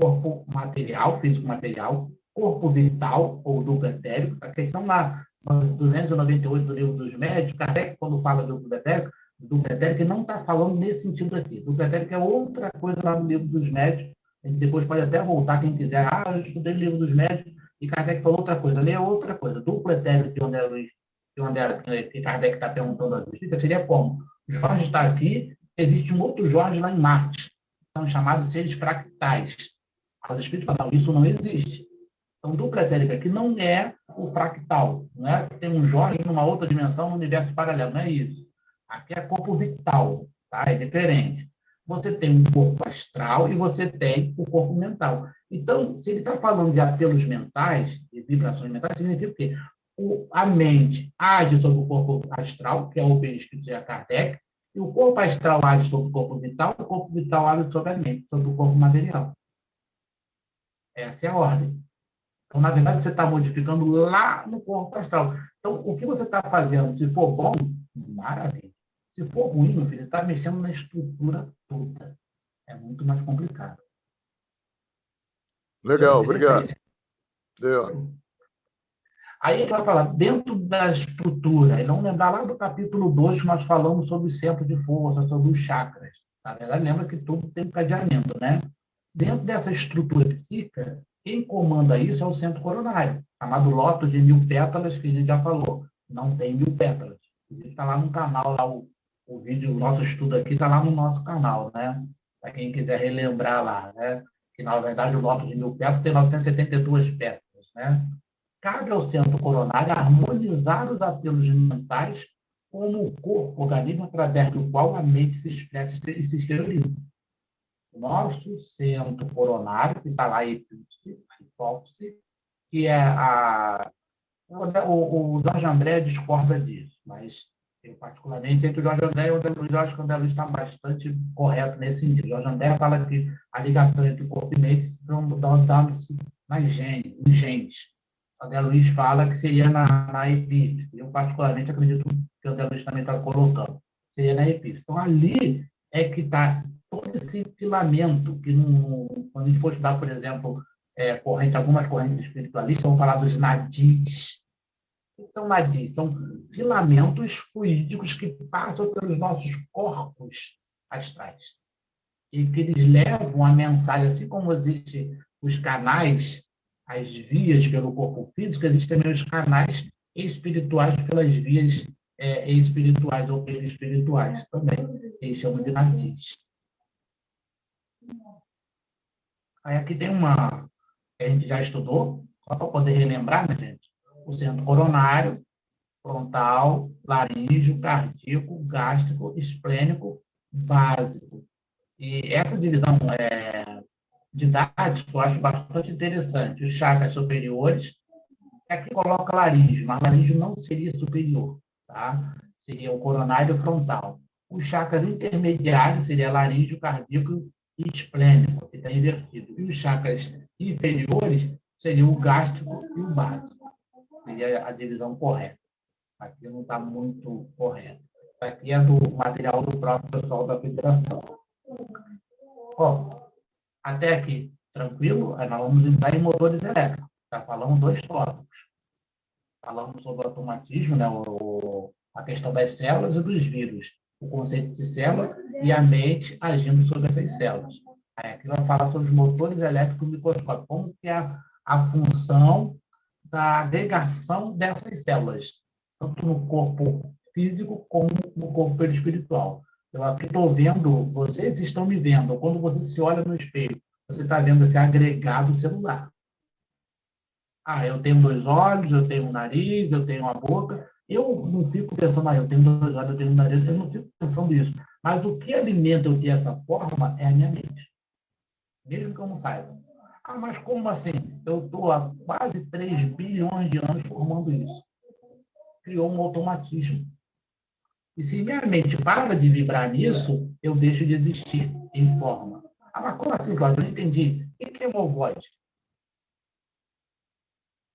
Corpo material, físico-material, corpo vital, ou duplo etérico. A questão lá, no 298 do Livro dos Médios, Kardec, quando fala do duplo etérico, não está falando nesse sentido aqui. Duplo etérico é outra coisa lá no Livro dos Médios. A gente depois pode até voltar, quem quiser. Eu estudei o Livro dos Médios e Kardec falou outra coisa. Lê outra coisa. Duplo etérico que o André Luiz, que Kardec está perguntando a justiça, seria como? Jorge está aqui, existe um outro Jorge lá em Marte. São chamados seres fractais. Os espíritos falam, isso não existe. Então, duplo etérico aqui não é o fractal. Não é que tem um Jorge numa outra dimensão, no universo paralelo. Não é isso. Aqui é corpo vital. Tá? É diferente. Você tem um corpo astral e você tem o corpo mental. Então, se ele está falando de apelos mentais, de vibrações mentais, significa que a mente age sobre o corpo astral, que é o perispírito de Kardec, e o corpo astral age sobre o corpo vital, o corpo vital age sobre a mente, sobre o corpo material. Essa é a ordem. Então, na verdade, você está modificando lá no corpo astral. Então, o que você está fazendo, se for bom, maravilha. Se for ruim, meu filho, você está mexendo na estrutura toda. É muito mais complicado. Legal, obrigado. Aí ele vai falar, dentro da estrutura, e não lembrar lá do capítulo 2, que nós falamos sobre o centro de força, sobre os chakras. Na verdade, lembra que tudo tem um cadeamento, né? Dentro dessa estrutura psíquica, quem comanda isso é o centro coronário, chamado lótus de 1000 pétalas, que a gente já falou. Não tem 1000 pétalas. Está lá no canal, lá o vídeo, o nosso estudo aqui está lá no nosso canal, né? Para quem quiser relembrar lá, né? Que, na verdade, o lótus de 1000 pétalas tem 972 pétalas, né? Cabe ao centro coronário harmonizar os apelos mentais como o corpo, o organismo, através do qual a mente se expressa e se exterioriza. Nosso centro coronário, que está lá em hipófise, que é o Jorge André discorda disso, mas eu, particularmente, entre o Jorge André e o André Luiz, eu acho que o André Luiz está bastante correto nesse sentido. O Jorge André fala que a ligação entre corpo e mente estão dando-se nos genes. O André Luiz fala que seria na epífise. Eu, particularmente, acredito que o André Luiz também está colocando. Seria na epífise. Então, ali é que está todo esse filamento que, quando a gente for estudar, por exemplo, algumas correntes espiritualistas vão falar dos nadis. O que são nadis? São filamentos fluídicos que passam pelos nossos corpos astrais e que eles levam a mensagem, assim como existem os canais, as vias pelo corpo físico, existem também os canais espirituais pelas vias espirituais ou perispirituais também. Eles chamam de nadis. Aí aqui tem uma que a gente já estudou, só para poder relembrar, né, gente? O centro coronário, frontal, laríngeo, cardíaco, gástrico, esplênico, básico. E essa divisão didática eu acho bastante interessante. Os chakras superiores, aqui coloca laríngeo, mas laríngeo não seria superior, tá? Seria o coronário frontal. Os chakras intermediários seria laríngeo, cardíaco e esplênico, que está invertido. E os chakras inferiores seriam o gástrico e o básico. Seria a divisão correta. Aqui não está muito correto. Isso aqui é do material do próprio pessoal da federação. Até aqui, tranquilo? Aí nós vamos entrar em motores elétricos. Já falamos 2 tópicos. Falamos sobre o automatismo, né? A questão das células e dos vírus. O conceito de célula e a mente agindo sobre essas células. Aí aqui vai falar sobre os motores elétricos microscópicos. Como que é a função da agregação dessas células, tanto no corpo físico como no corpo perispiritual. Eu aqui estou vendo, vocês estão me vendo, quando você se olha no espelho, você está vendo esse agregado celular. Eu tenho 2 olhos, eu tenho um nariz, eu tenho uma boca. Eu não fico pensando, eu tenho 2 olhos, eu tenho um nariz, eu não fico pensando isso. Mas o que alimenta eu ter essa forma é a minha mente. Mesmo que eu não saiba. Mas como assim? Eu estou há quase 3 bilhões de anos formando isso. Criou um automatismo. E se minha mente para de vibrar nisso, eu deixo de existir em forma. Mas como assim, Cláudio? Eu não entendi. O que é ovoide?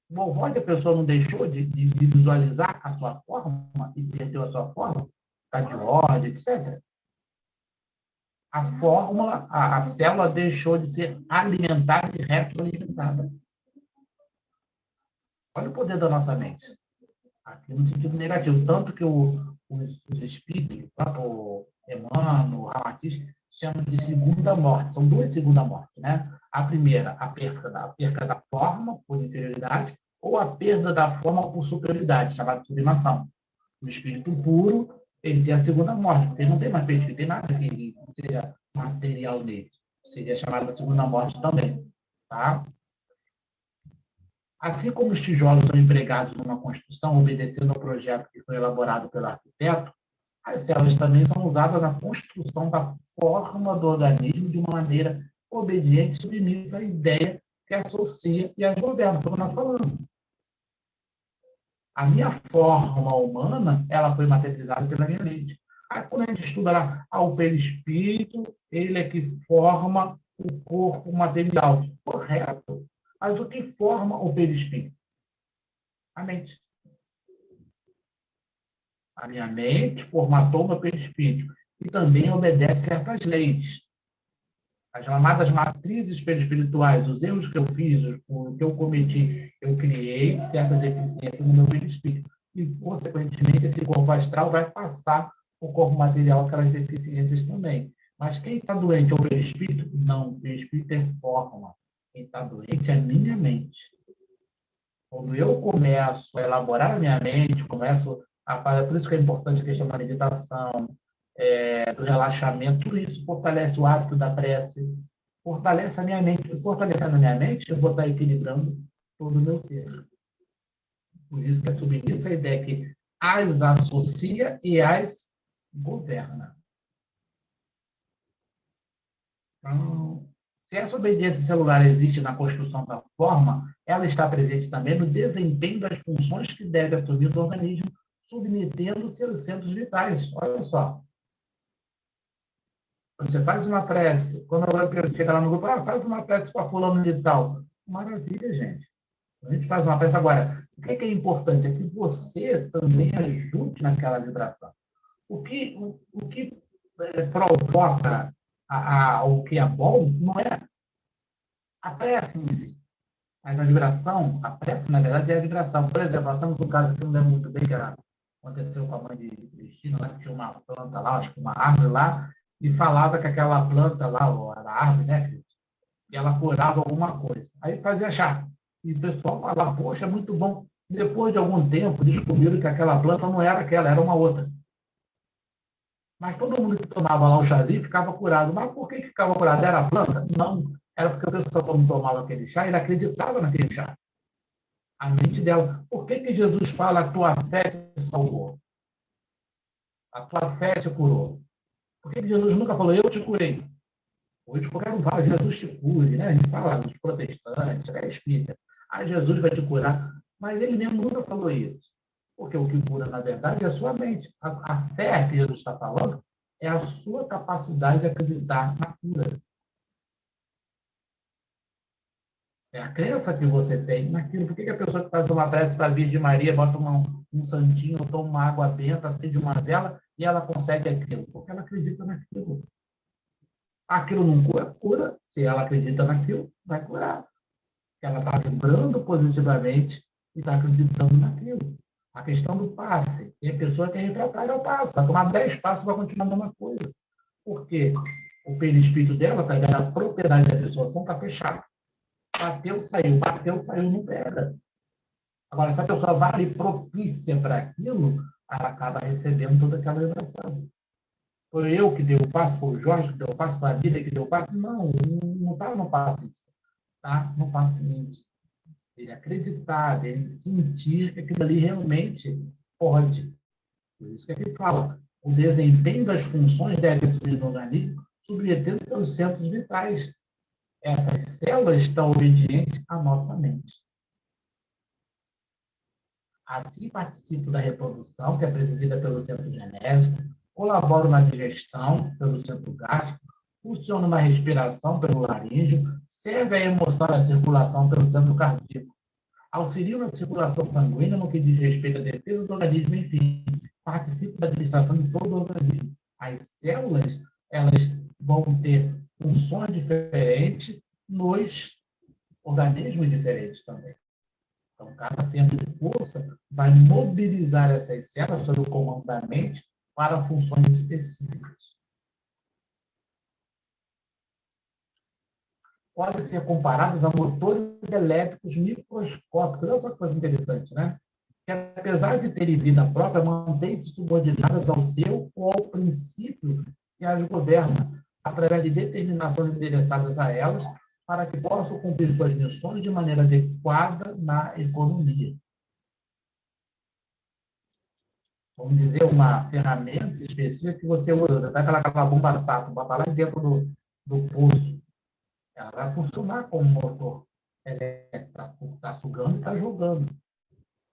O ovoide, a pessoa não deixou de visualizar a sua forma e perdeu a sua forma? Cardioide, etc. A fórmula, a célula deixou de ser alimentada e retroalimentada. Olha o poder da nossa mente. Aqui no sentido negativo. Tanto que os espíritos, o Emmanuel, o Ramatiz, chamam de segunda morte. São 2 segundas mortes, né? A primeira, a perda da forma, por inferioridade, ou a perda da forma por superioridade, chamada de sublimação. O espírito puro, ele tem a segunda morte, porque ele não tem mais perispírito, não tem nada que seja material nele. Seria chamada de segunda morte também, tá? Assim como os tijolos são empregados numa construção, obedecendo ao projeto que foi elaborado pelo arquiteto, as células também são usadas na construção da forma do organismo de uma maneira obediente e submissa à ideia que associa e as governa, como nós falamos. A minha forma humana, ela foi materializada pela minha mente. Aí, quando a gente estuda lá, o perispírito, ele é que forma o corpo material. Correto. Mas o que forma o perispírito? A mente. A minha mente formatou o meu perispírito e também obedece certas leis. As chamadas matrizes perispirituais, os erros que eu fiz, o que eu cometi, eu criei certas deficiências no meu perispírito. E, consequentemente, esse corpo astral vai passar o corpo material aquelas deficiências também. Mas quem está doente é o perispírito? Não, o perispírito é forma. Quem está doente é a minha mente. Quando eu começo a elaborar a minha mente, começo a fazer, por isso que é importante a questão da meditação, do relaxamento, tudo isso fortalece o hábito da prece, fortalece a minha mente. Fortalecendo a minha mente, eu vou estar equilibrando todo o meu ser. Por isso que é submissa a ideia que as associa e as governa. Então, se essa obediência celular existe na construção da forma, ela está presente também no desempenho das funções que deve assumir do organismo, submetendo seus centros vitais. Olha só. Quando você faz uma prece, quando eu chego lá no grupo, faz uma prece para fulano de tal. Maravilha, gente. A gente faz uma prece agora. O que é importante é que você também ajude naquela vibração. O que provoca o que é bom não é a prece em si. Mas a vibração, a prece, na verdade, é a vibração. Por exemplo, nós temos um caso que eu não lembro muito bem, que aconteceu com a mãe de Cristina, lá, que tinha uma planta lá, acho que uma árvore lá, e falava que aquela planta lá, ou era árvore, né, que ela curava alguma coisa. Aí fazia chá. E o pessoal falava, poxa, muito bom. Depois de algum tempo, descobriram que aquela planta não era aquela, era uma outra. Mas todo mundo que tomava lá o chazinho ficava curado. Mas por que ficava curado? Era a planta? Não. Era porque a pessoa, quando tomava aquele chá, ele acreditava naquele chá. A mente dela. Por que Jesus fala, a tua fé te salvou? A tua fé te curou. Por que Jesus nunca falou, eu te curei? Hoje qualquer um fala, Jesus te cure, né? A gente fala dos protestantes, é espírita. Ah, Jesus vai te curar. Mas ele mesmo nunca falou isso. Porque o que cura, na verdade, é a sua mente. A fé que Jesus está falando é a sua capacidade de acreditar na cura. É a crença que você tem naquilo. Por que a pessoa que faz uma prece para a Virgem Maria, bota um santinho, toma uma água benta, acende uma vela e ela consegue aquilo? Porque ela acredita naquilo. Aquilo não cura, cura. Se ela acredita naquilo, vai curar. Ela está vibrando positivamente e está acreditando naquilo. A questão do passe. Tem pessoa que é refratária ao passe. Vai tomar 10 passos e vai continuar a mesma coisa. Por quê? O perispírito dela, tá ligado? A propriedade da pessoa está fechada. Bateu, saiu, não pega. Agora, se a pessoa vai ali propícia para aquilo, ela acaba recebendo toda aquela vibração. Foi eu que dei o passo, foi o Jorge que deu o passo, foi a Bíblia que deu o passo? Não está no passo. Está no passo seguinte. Ele acreditar, ele sentir que aquilo ali realmente pode. Por isso que ele fala, o desempenho das funções deve subir no organismo, submetendo seus centros vitais. Essas células estão obedientes à nossa mente. Assim, participo da reprodução, que é presidida pelo centro genésico, colaboro na digestão, pelo centro gástrico, funciono na respiração, pelo laríngeo, serve a emoção e a circulação pelo centro cardíaco, auxilio na circulação sanguínea no que diz respeito à defesa do organismo, enfim, participo da administração de todo o organismo. As células, elas vão ter funções diferentes nos organismos diferentes também. Então, cada centro de força vai mobilizar essas células sob o comando da mente para funções específicas. Podem ser comparados a motores elétricos microscópicos. Olha só que coisa interessante, né? Que, apesar de terem vida própria, mantêm-se subordinadas ao seu ou ao princípio que as governa, através de determinações endereçadas a elas, para que possam cumprir suas missões de maneira adequada na economia. Vamos dizer, uma ferramenta específica que você usa, tá? Aquela bomba sapo, bota lá dentro do poço. Ela vai funcionar como motor. Ela está sugando e está jogando.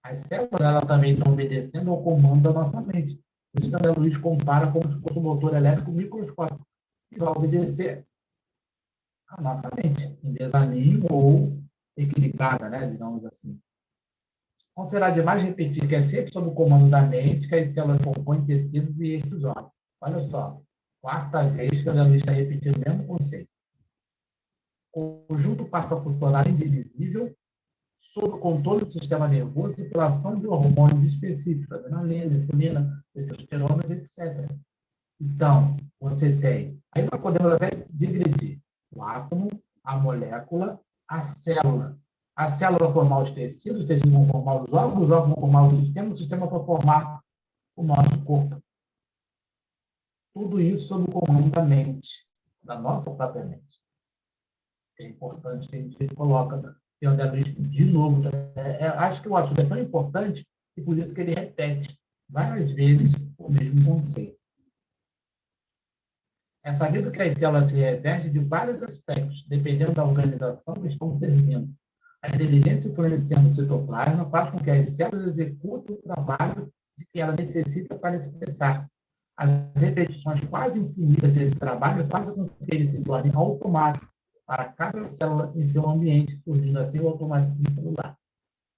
As células elas também estão obedecendo ao comando da nossa mente. Por isso que a Luiz compara como se fosse um motor elétrico microscópico, que vai obedecer a nossa mente, em desalinho ou equilibrada, né, digamos assim. Não será demais repetir que é sempre sob o comando da mente que as células compõem tecidos e estes órgãos. Olha só, quarta vez que a Luiz está repetindo o mesmo conceito. O conjunto passa a funcionar indivisível sob o controle do sistema nervoso e pela ação de hormônios específicos, adrenalina, insulina, testosterona, etc. Então, você tem... Aí nós podemos até dividir o átomo, a molécula, a célula. A célula vai formar os tecidos vão formar os órgãos vão formar o sistema vai formar o nosso corpo. Tudo isso sob o comando da mente, da nossa própria mente. É importante que a gente coloca, de novo. Acho que o assunto é tão importante e por isso que ele repete várias vezes o mesmo conceito. É sabido que as células se revestem de vários aspectos, dependendo da organização que estão servindo. A inteligência influenciando o citoplasma faz com que as células executem o trabalho de que ela necessita para expressar-se. As repetições quase infinitas desse trabalho fazem com que ele se torne automático para cada célula em seu ambiente, surgindo assim o automatismo celular.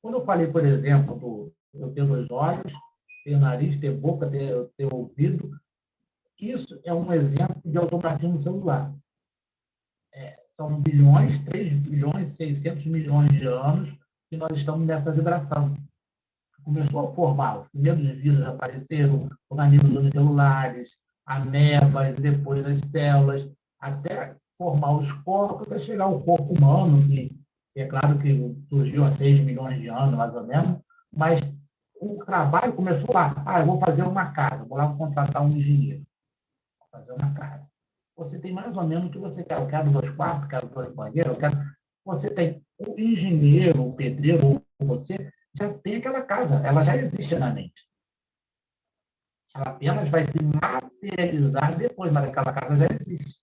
Quando eu falei, por exemplo, eu ter 2 olhos, ter nariz, ter boca, ter ouvido, isso é um exemplo de automatismo celular. São bilhões, 3 bilhões, 600 milhões de anos que nós estamos nessa vibração. Começou a formar, os primeiros vírus apareceram, organismos unicelulares, amebas, depois as células, até formar os corpos, até chegar ao corpo humano, que é claro que surgiu há 6 milhões de anos, mais ou menos, mas o trabalho começou lá. Eu vou fazer uma casa, vou lá contratar um engenheiro. Vou fazer uma casa. Você tem mais ou menos o que você quer. Eu quero 2 quartos, quero 2 banheiros, eu quero... Você tem o engenheiro, o pedreiro, ou você já tem aquela casa, ela já existe na mente. Ela apenas vai se materializar depois, mas aquela casa já existe.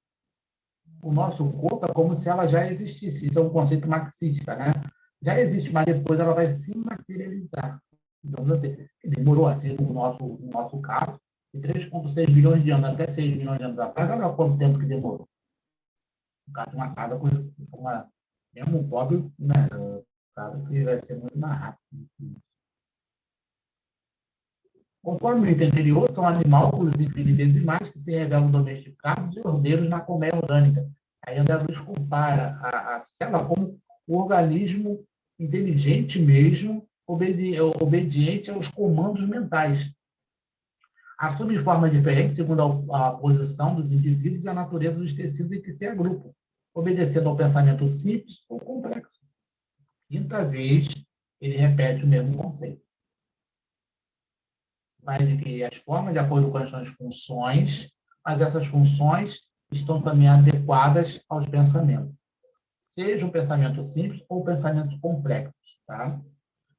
O nosso corpo é como se ela já existisse. Isso é um conceito marxista, né? Já existe, mas depois ela vai se materializar. Então, você demorou assim, no nosso caso, de 3,6 bilhões de anos até 6 milhões de anos atrás, olha quanto tempo que demorou. No caso de uma casa com mesmo um pobre, né? Caso que vai ser muito mais rápido. Conforme o item anterior, são animálculos infinitesimais que se revelam domesticados e ordeiros na colmeia orgânica. Aí André Luiz compara a célula como um organismo inteligente mesmo, obediente aos comandos mentais. Assume forma diferente segundo a posição dos indivíduos e a natureza dos tecidos em que se agrupam, obedecendo ao pensamento simples ou complexo. Quinta vez, ele repete o mesmo conceito. Mas de que as formas de acordo com as suas funções, mas essas funções estão também adequadas aos pensamentos. Seja um pensamento simples ou pensamentos complexos. Tá?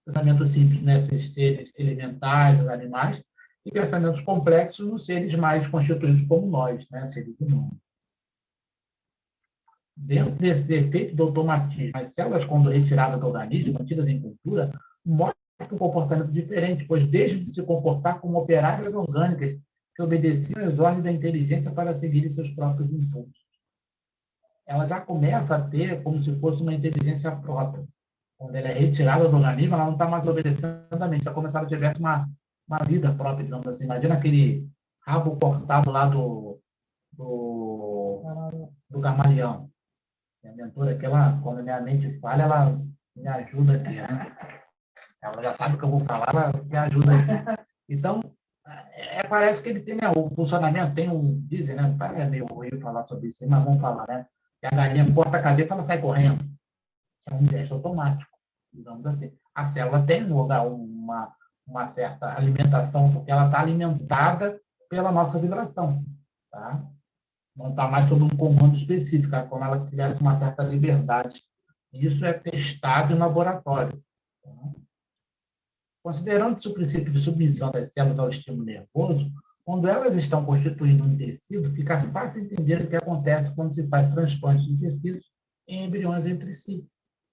Pensamento simples nesses seres elementares, animais, e pensamentos complexos nos seres mais constituídos como nós, né? Seres humanos. Dentro desse efeito do automatismo, as células, quando retiradas do organismo, mantidas em cultura, mostram um comportamento diferente, pois deixam de se comportar como operárias orgânicas que obedeciam às ordens da inteligência para seguirem seus próprios impulsos. Ela já começa a ter como se fosse uma inteligência própria. Quando ela é retirada do organismo, ela não está mais obedecendo a mente, já começava a tivesse uma vida própria, digamos assim. Imagina aquele rabo cortado lá do Gamaleão. Minha mentora, quando a minha mente falha, ela me ajuda aqui, né? Ela já sabe o que eu vou falar, ela me ajuda aqui. Então, parece que ele tem, né, o funcionamento, dizem, né? É meio horrível falar sobre isso, mas vamos falar, né? Que a galinha corta a cabeça, ela sai correndo. É um gesto automático, digamos assim. A célula tem uma certa alimentação, porque ela está alimentada pela nossa vibração, tá? Não está mais sob um comando específico, é como ela tivesse uma certa liberdade. Isso é testado em laboratório. Tá? Considerando-se o princípio de submissão das células ao estímulo nervoso, quando elas estão constituindo um tecido, fica fácil entender o que acontece quando se faz transplante de tecidos em embriões entre si.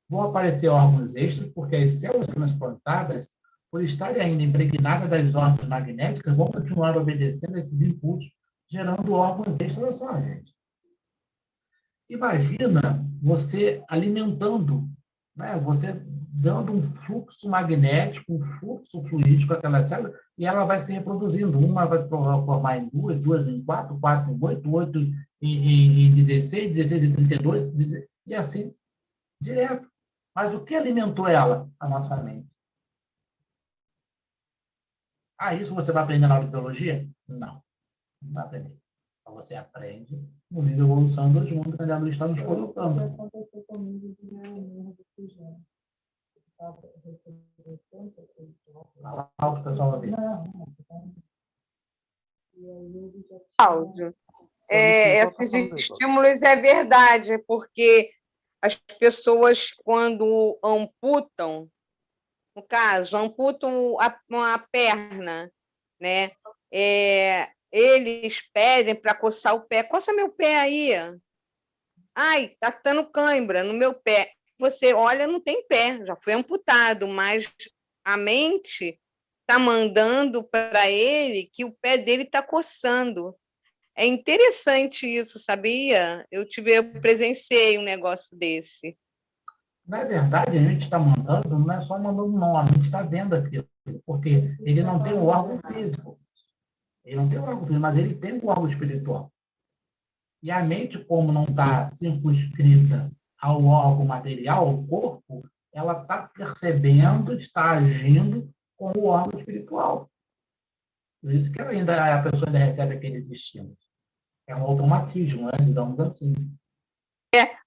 Vão aparecer órgãos extras, porque as células transplantadas, por estarem ainda impregnadas das ordens magnéticas, vão continuar obedecendo a esses impulsos, gerando órgãos extras. Olha só, gente. Imagina você alimentando, né? Você dando um fluxo magnético, um fluxo fluídico àquela célula, e ela vai se reproduzindo. Uma vai formar em 2, 2 em 4, 4 em 8, 8 em 16, 16 em 32, e assim direto. Mas o que alimentou ela? A nossa mente. Isso você vai aprender na aula de biologia? Não. Não vai aprender. Então você aprende no nível de evolução dos mundos que a Luiz está nos colocando. Fala alto, pessoal, vai ver. Áudio. Esses estímulos é verdade, porque as pessoas, quando amputam, no caso, amputam a perna, né? Eles pedem para coçar o pé. Coça meu pé aí. Ai, tá dando cãibra no meu pé. Você olha, não tem pé, já foi amputado, mas a mente está mandando para ele que o pé dele está coçando. É interessante isso, sabia? Eu presenciei um negócio desse. Na verdade, a gente está mandando, não é só mandando não, a gente está vendo aquilo, porque ele não tem um órgão físico. Ele não tem um órgão físico, mas ele tem um órgão espiritual. E a mente, como não está circunscrita ao órgão material, ao corpo, ela está percebendo, está agindo com o órgão espiritual. Por isso que a pessoa ainda recebe aqueles estímulos. É um automatismo, né? Digamos assim.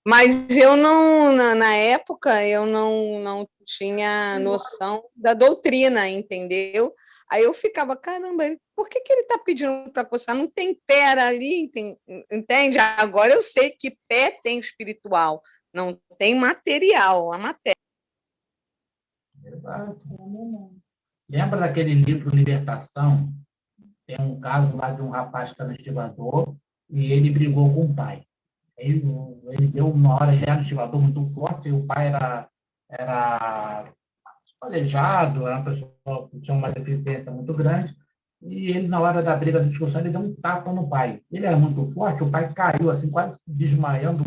Mas eu não, na época, eu não tinha noção da doutrina, entendeu? Aí eu ficava, caramba, por que ele está pedindo para coçar? Não tem pé ali, entende? Agora eu sei que pé tem espiritual, não tem material, a matéria. Exato. Lembra daquele livro Libertação? Tem um caso lá de um rapaz que está no estivador e ele brigou com o pai. Ele deu uma hora, ele era um estivador muito forte, e o pai era aleijado, era uma pessoa que tinha uma deficiência muito grande, e ele, na hora da briga, da discussão, ele deu um tapa no pai. Ele era muito forte, o pai caiu, assim, quase desmaiando,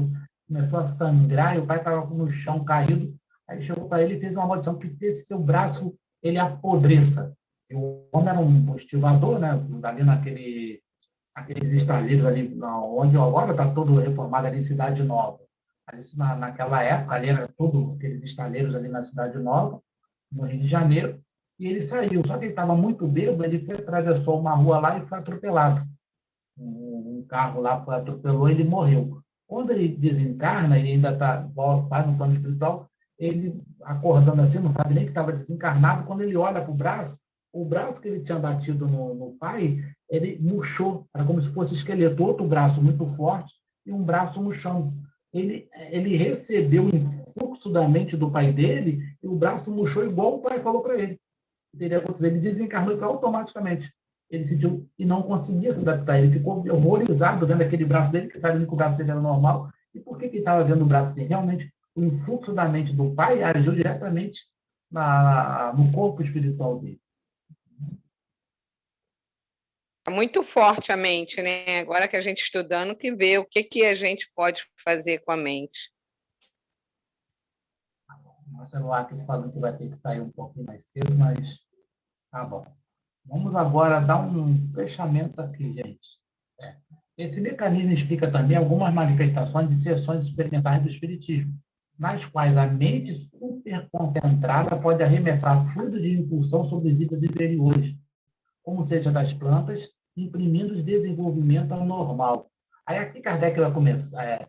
começou a sangrar, e o pai estava no chão, caído. Aí chegou para ele e fez uma maldição que esse seu braço, ele apodreça. E o homem era um estivador, né, ali aqueles estaleiros ali, onde agora está todo reformado ali em Cidade Nova. Isso naquela época, ali era tudo aqueles estaleiros ali na Cidade Nova, no Rio de Janeiro, e ele saiu. Só que ele estava muito bêbado, ele atravessou uma rua lá e foi atropelado. Um carro lá atropelou e ele morreu. Quando ele desencarna, ele ainda faz um plano espiritual, ele acordando assim, não sabe nem que estava desencarnado, quando ele olha para o braço que ele tinha batido no pai, ele murchou, era como se fosse esqueleto, outro braço muito forte e um braço murchando. Ele recebeu o influxo da mente do pai dele e o braço murchou igual o pai falou para ele. Ele desencarnou automaticamente. Ele sentiu e não conseguia se adaptar. Ele ficou horrorizado vendo aquele braço dele, que estava vendo que o braço dele era normal. E por que ele estava vendo o braço assim? Realmente, o influxo da mente do pai agiu diretamente no corpo espiritual dele. É muito forte a mente, né? Agora que a gente estudando, que vê o que a gente pode fazer com a mente. Marcelo aqui falando que vai ter que sair um pouquinho mais cedo, mas tá bom. Vamos agora dar um fechamento aqui, gente. Esse mecanismo explica também algumas manifestações de sessões experimentais do espiritismo, nas quais a mente superconcentrada pode arremessar fluido de impulsão sobre vidas inferiores, como seja das plantas, imprimindo desenvolvimento anormal. Aí aqui Kardec vai começar,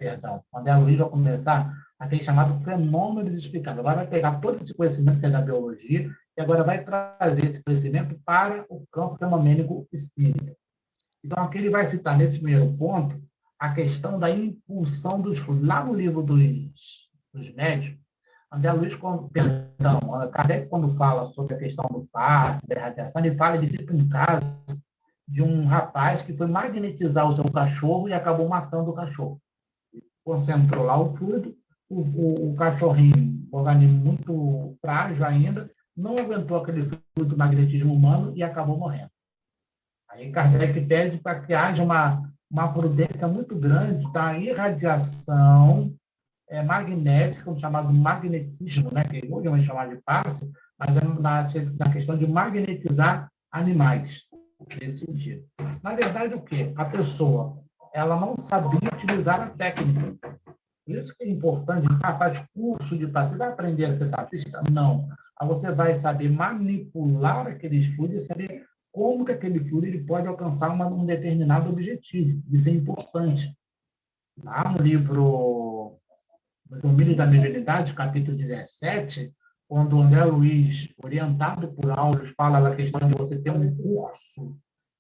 quando a Luísa vai começar, aquele chamado fenômeno explicado. Agora vai pegar todo esse conhecimento que é da biologia e agora vai trazer esse conhecimento para o campo fenomênico espírita. Então, aqui ele vai citar, nesse primeiro ponto, a questão da impulsão dos fluidos. Lá no livro dos médios, André Luiz, Kardec, quando fala sobre a questão do passe, da radiação, ele cita um caso de um rapaz que foi magnetizar o seu cachorro e acabou matando o cachorro. Concentrou lá o fluido, o cachorrinho, um organismo muito frágil ainda, não aguentou aquele fluido do magnetismo humano e acabou morrendo. Aí Kardec pede para que haja uma prudência muito grande da irradiação magnética, chamado magnetismo, né, que hoje vamos chamar de passe, mas é na questão de magnetizar animais, nesse sentido. Na verdade, o quê? A pessoa ela não sabia utilizar a técnica. Isso que é importante, faz curso de passe, você vai aprender a ser taxista? Não. Aí você vai saber manipular aqueles fluidos e saber como que aquele fluido ele pode alcançar um determinado objetivo. Isso é importante. Lá no livro Os Domínios da Mediunidade, capítulo 17, quando o André Luiz, orientado por Áureos, fala da questão de você ter um curso,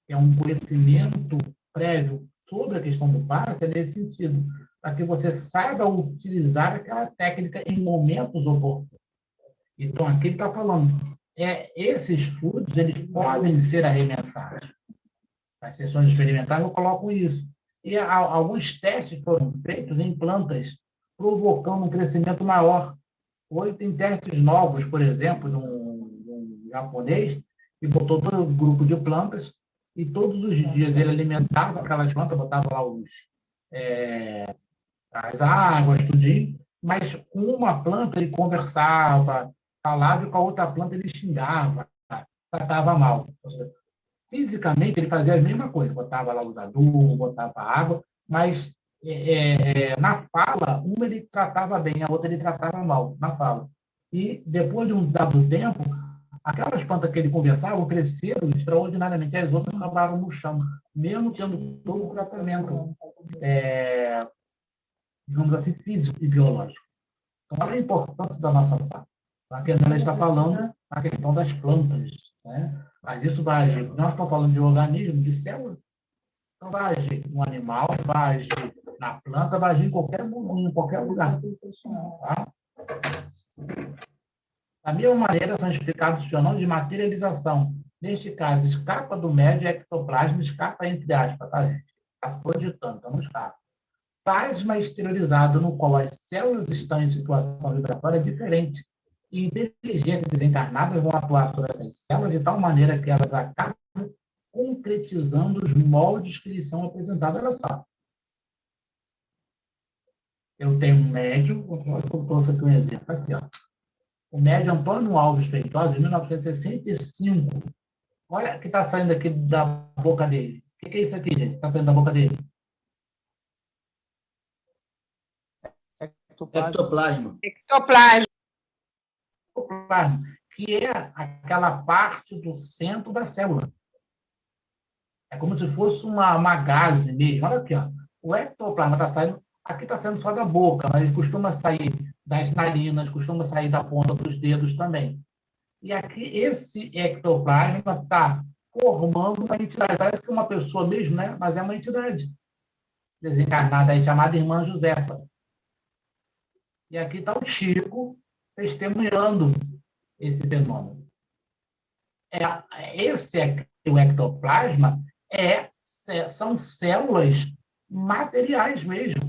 que é um conhecimento prévio sobre a questão do passe, é nesse sentido, para que você saiba utilizar aquela técnica em momentos oportunos. Então, aqui ele está falando, esses fluidos, eles podem ser arremessados. Nas sessões experimentais, eu coloco isso. E alguns testes foram feitos em plantas, provocando um crescimento maior. Hoje tem testes novos, por exemplo, de um japonês, que botou todo um grupo de plantas, e todos os dias ele alimentava aquelas plantas, botava lá as águas, tudinho, mas com uma planta ele conversava, falava, e com a outra planta ele xingava, tratava mal. Fisicamente ele fazia a mesma coisa, botava lá os adubos, botava água, mas na fala, uma ele tratava bem, a outra ele tratava mal, na fala. E, depois de um dado tempo, aquelas plantas que ele conversava cresceram extraordinariamente, as outras acabaram no chão, mesmo tendo todo o tratamento, digamos assim, físico e biológico. Então, olha a importância da nossa fala. Aqui ela está falando a questão das plantas, né? Mas isso vai agir. Nós estamos falando de organismo, de célula, então vai agir no animal, vai agir na planta, vai agir em qualquer lugar. Tá? Da mesma maneira, são explicados os fenômenos de materialização. Neste caso, escapa do médio ectoplasma, escapa entre aspas, tá, gente? Está cogitando, então não escapa. Plasma exteriorizado, no qual as células estão em situação vibratória diferente. E inteligências desencarnadas vão atuar sobre essas células de tal maneira que elas acabam concretizando os moldes que lhes são apresentados. Olha só. Eu tenho um médium, eu trouxe aqui um exemplo. Aqui, ó. O médium Antônio Alves Feitosa, em 1965. Olha o que está saindo aqui da boca dele. O que é isso aqui, gente? Está saindo da boca dele? Ectoplasma. Ectoplasma. Que é aquela parte do centro da célula. É como se fosse uma gaze mesmo. Olha aqui, ó. O ectoplasma está saindo, aqui está saindo só da boca, mas ele costuma sair das narinas, costuma sair da ponta dos dedos também. E aqui, esse ectoplasma está formando uma entidade. Parece que é uma pessoa mesmo, né? Mas é uma entidade desencarnada aí, chamada Irmã Josefa. E aqui está o Chico testemunhando esse fenômeno. O ectoplasma são células materiais mesmo.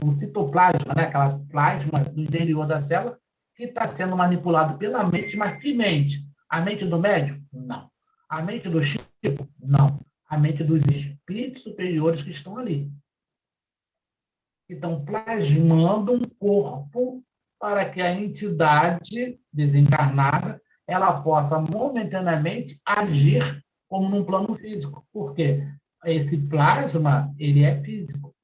O citoplasma, né? Aquela plasma do interior da célula que está sendo manipulado pela mente, mas que mente? A mente do médium? Não. A mente do Chico? Não. A mente dos espíritos superiores que estão ali. Que estão plasmando um corpo para que a entidade desencarnada ela possa momentaneamente agir como num plano físico. Por quê? Esse plasma, ele é físico.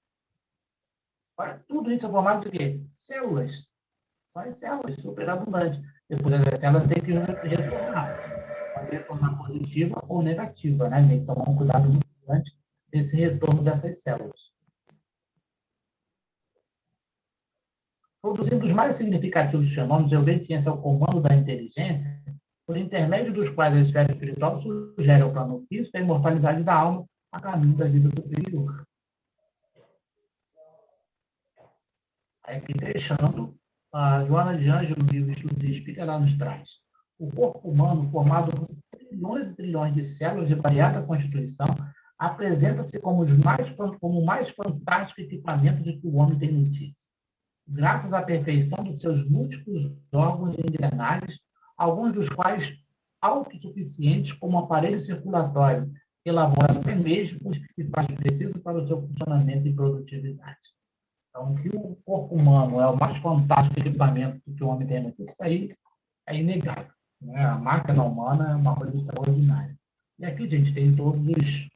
Tudo isso é formado de quê? Células. São as células superabundantes. Depois as células têm que retornar. Pode retornar positiva ou negativa, né? Tem que tomar um cuidado muito grande desse retorno dessas células. Produzindo os mais significativos fenômenos, a obediência ao comando da inteligência, por intermédio dos quais a esfera espiritual sugere ao plano físico a imortalidade da alma a caminho da vida superior. Aqui deixando, a Joana de Ângelo, no livro Estudo de Espírito, ela nos traz. O corpo humano, formado por trilhões e trilhões de células de variada constituição, apresenta-se como o mais fantástico equipamento de que o homem tem notícia. Graças à perfeição dos seus múltiplos órgãos e engrenagens, alguns dos quais autossuficientes como aparelho circulatório, que elabora até mesmo os principais precisos para o seu funcionamento e produtividade. Então, que o corpo humano é o mais fantástico equipamento que o homem tem, isso aí é inegável. Né? A máquina humana é uma coisa extraordinária. E aqui, gente, tem todos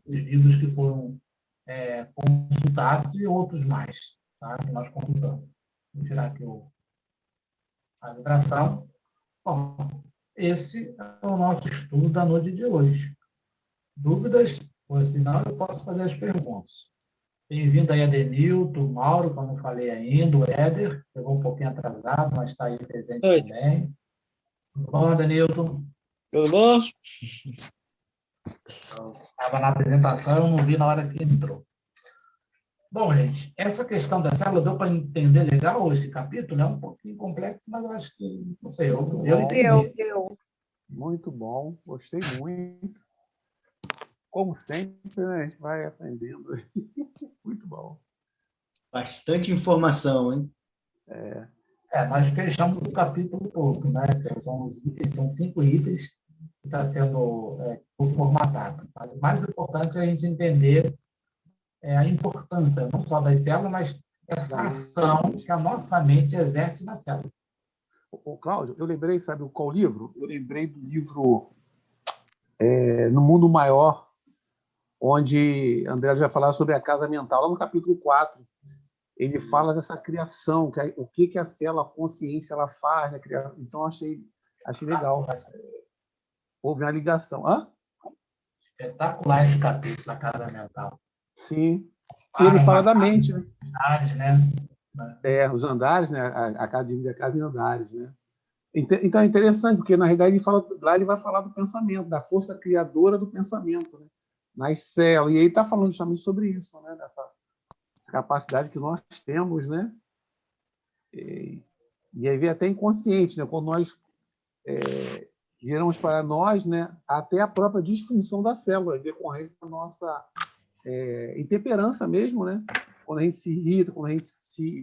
os livros que foram consultados e outros mais, tá? Que nós consultamos. Vou tirar aqui a vibração. Bom, esse é o nosso estudo da noite de hoje. Dúvidas? Ou senão eu posso fazer as perguntas. Bem-vindo aí, Adenilton, Mauro, como eu falei ainda, o Éder, chegou um pouquinho atrasado, mas está aí presente também. Tudo bom, Adenilton? Tudo bom? Estava na apresentação, eu não vi na hora que entrou. Bom, gente, essa questão da célula, deu para entender legal esse capítulo? É um pouquinho complexo, mas eu acho que, não sei, eu entendi. Muito bom, gostei muito. Como sempre, né, a gente vai aprendendo. Muito bom. Bastante informação, hein? Nós fechamos o capítulo todo, né? São 5 itens que está sendo formatado. Mas o mais importante é a gente entender a importância, não só das células, mas essa ação que a nossa mente exerce na célula. Cláudio, eu lembrei, sabe qual livro? Eu lembrei do livro No Mundo Maior, onde André já falou sobre a casa mental, lá no capítulo 4. Ele fala dessa criação, o que a célula, a consciência, ela faz. Então, achei legal. Houve uma ligação. Hã? Espetacular esse capítulo da casa mental. Sim. E ele fala da mente, né? Andares, né? Os andares, né? A casa divide a casa em andares, né? Então é interessante, porque na realidade lá ele vai falar do pensamento, da força criadora do pensamento, né? Nas células. E aí está falando justamente sobre isso, né? Dessa capacidade que nós temos, né? E aí vem até inconsciente, né? Quando nós geramos para nós, né? Até a própria disfunção da célula, em decorrência da nossa intemperança mesmo, né? Quando a gente se irrita, quando a gente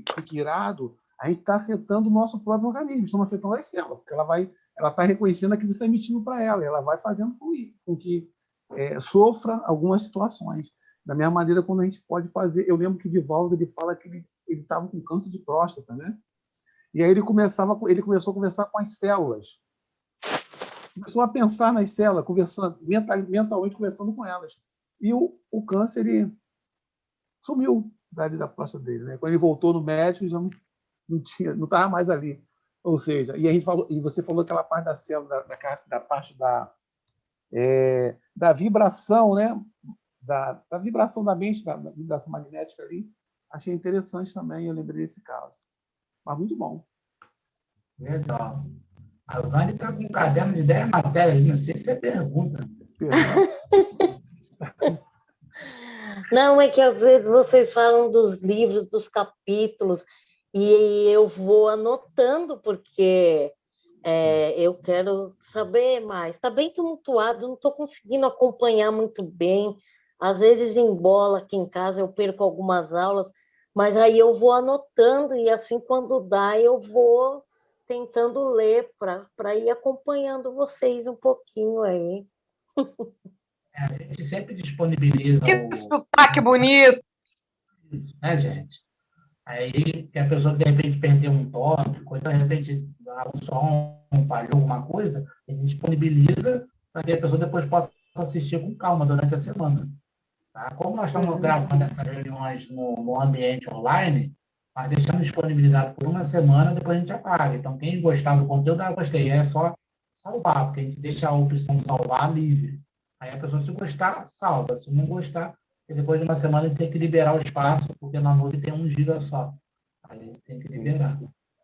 fica irado, a gente está afetando o nosso próprio organismo, estamos afetando as células, porque ela está reconhecendo aquilo que você está emitindo para ela, e ela vai fazendo com que sofra algumas situações. Da mesma maneira, quando a gente pode fazer... Eu lembro que Divaldo ele fala que ele estava com câncer de próstata, né? E aí ele começou a conversar com as células. Começou a pensar nas células, conversando, mentalmente conversando com elas. E o câncer ele sumiu da próstata dele, né? Quando ele voltou no médico, já não estava mais ali. Ou seja, e você falou aquela parte da célula, da parte da vibração, né? Da vibração da mente, da vibração magnética ali. Achei interessante também, eu lembrei desse caso. Mas muito bom. Legal. A Zane está com um caderno de 10 matérias, não sei se é pergunta. Não, é que às vezes vocês falam dos livros, dos capítulos, e eu vou anotando, porque eu quero saber mais. Está bem tumultuado, não estou conseguindo acompanhar muito bem. Às vezes embola aqui em casa, eu perco algumas aulas, mas aí eu vou anotando, e assim, quando dá, eu vou tentando ler para ir acompanhando vocês um pouquinho aí. A gente sempre disponibiliza Que sotaque bonito! Isso, né, gente? Aí, que a pessoa, de repente, perdeu um tópico, de repente, o som falhou alguma coisa, a gente disponibiliza para que a pessoa depois possa assistir com calma durante a semana. Tá? Como nós estamos gravando essas reuniões no ambiente online, nós deixamos disponibilizado por uma semana, depois a gente apaga. Então, quem gostar do conteúdo, gostei. É só salvar, porque a gente deixa a opção de salvar livre. Aí a pessoa, se gostar, salva. Se não gostar, depois de uma semana, a gente tem que liberar o espaço, porque na nuvem tem 1 GB só. Aí a gente tem que liberar.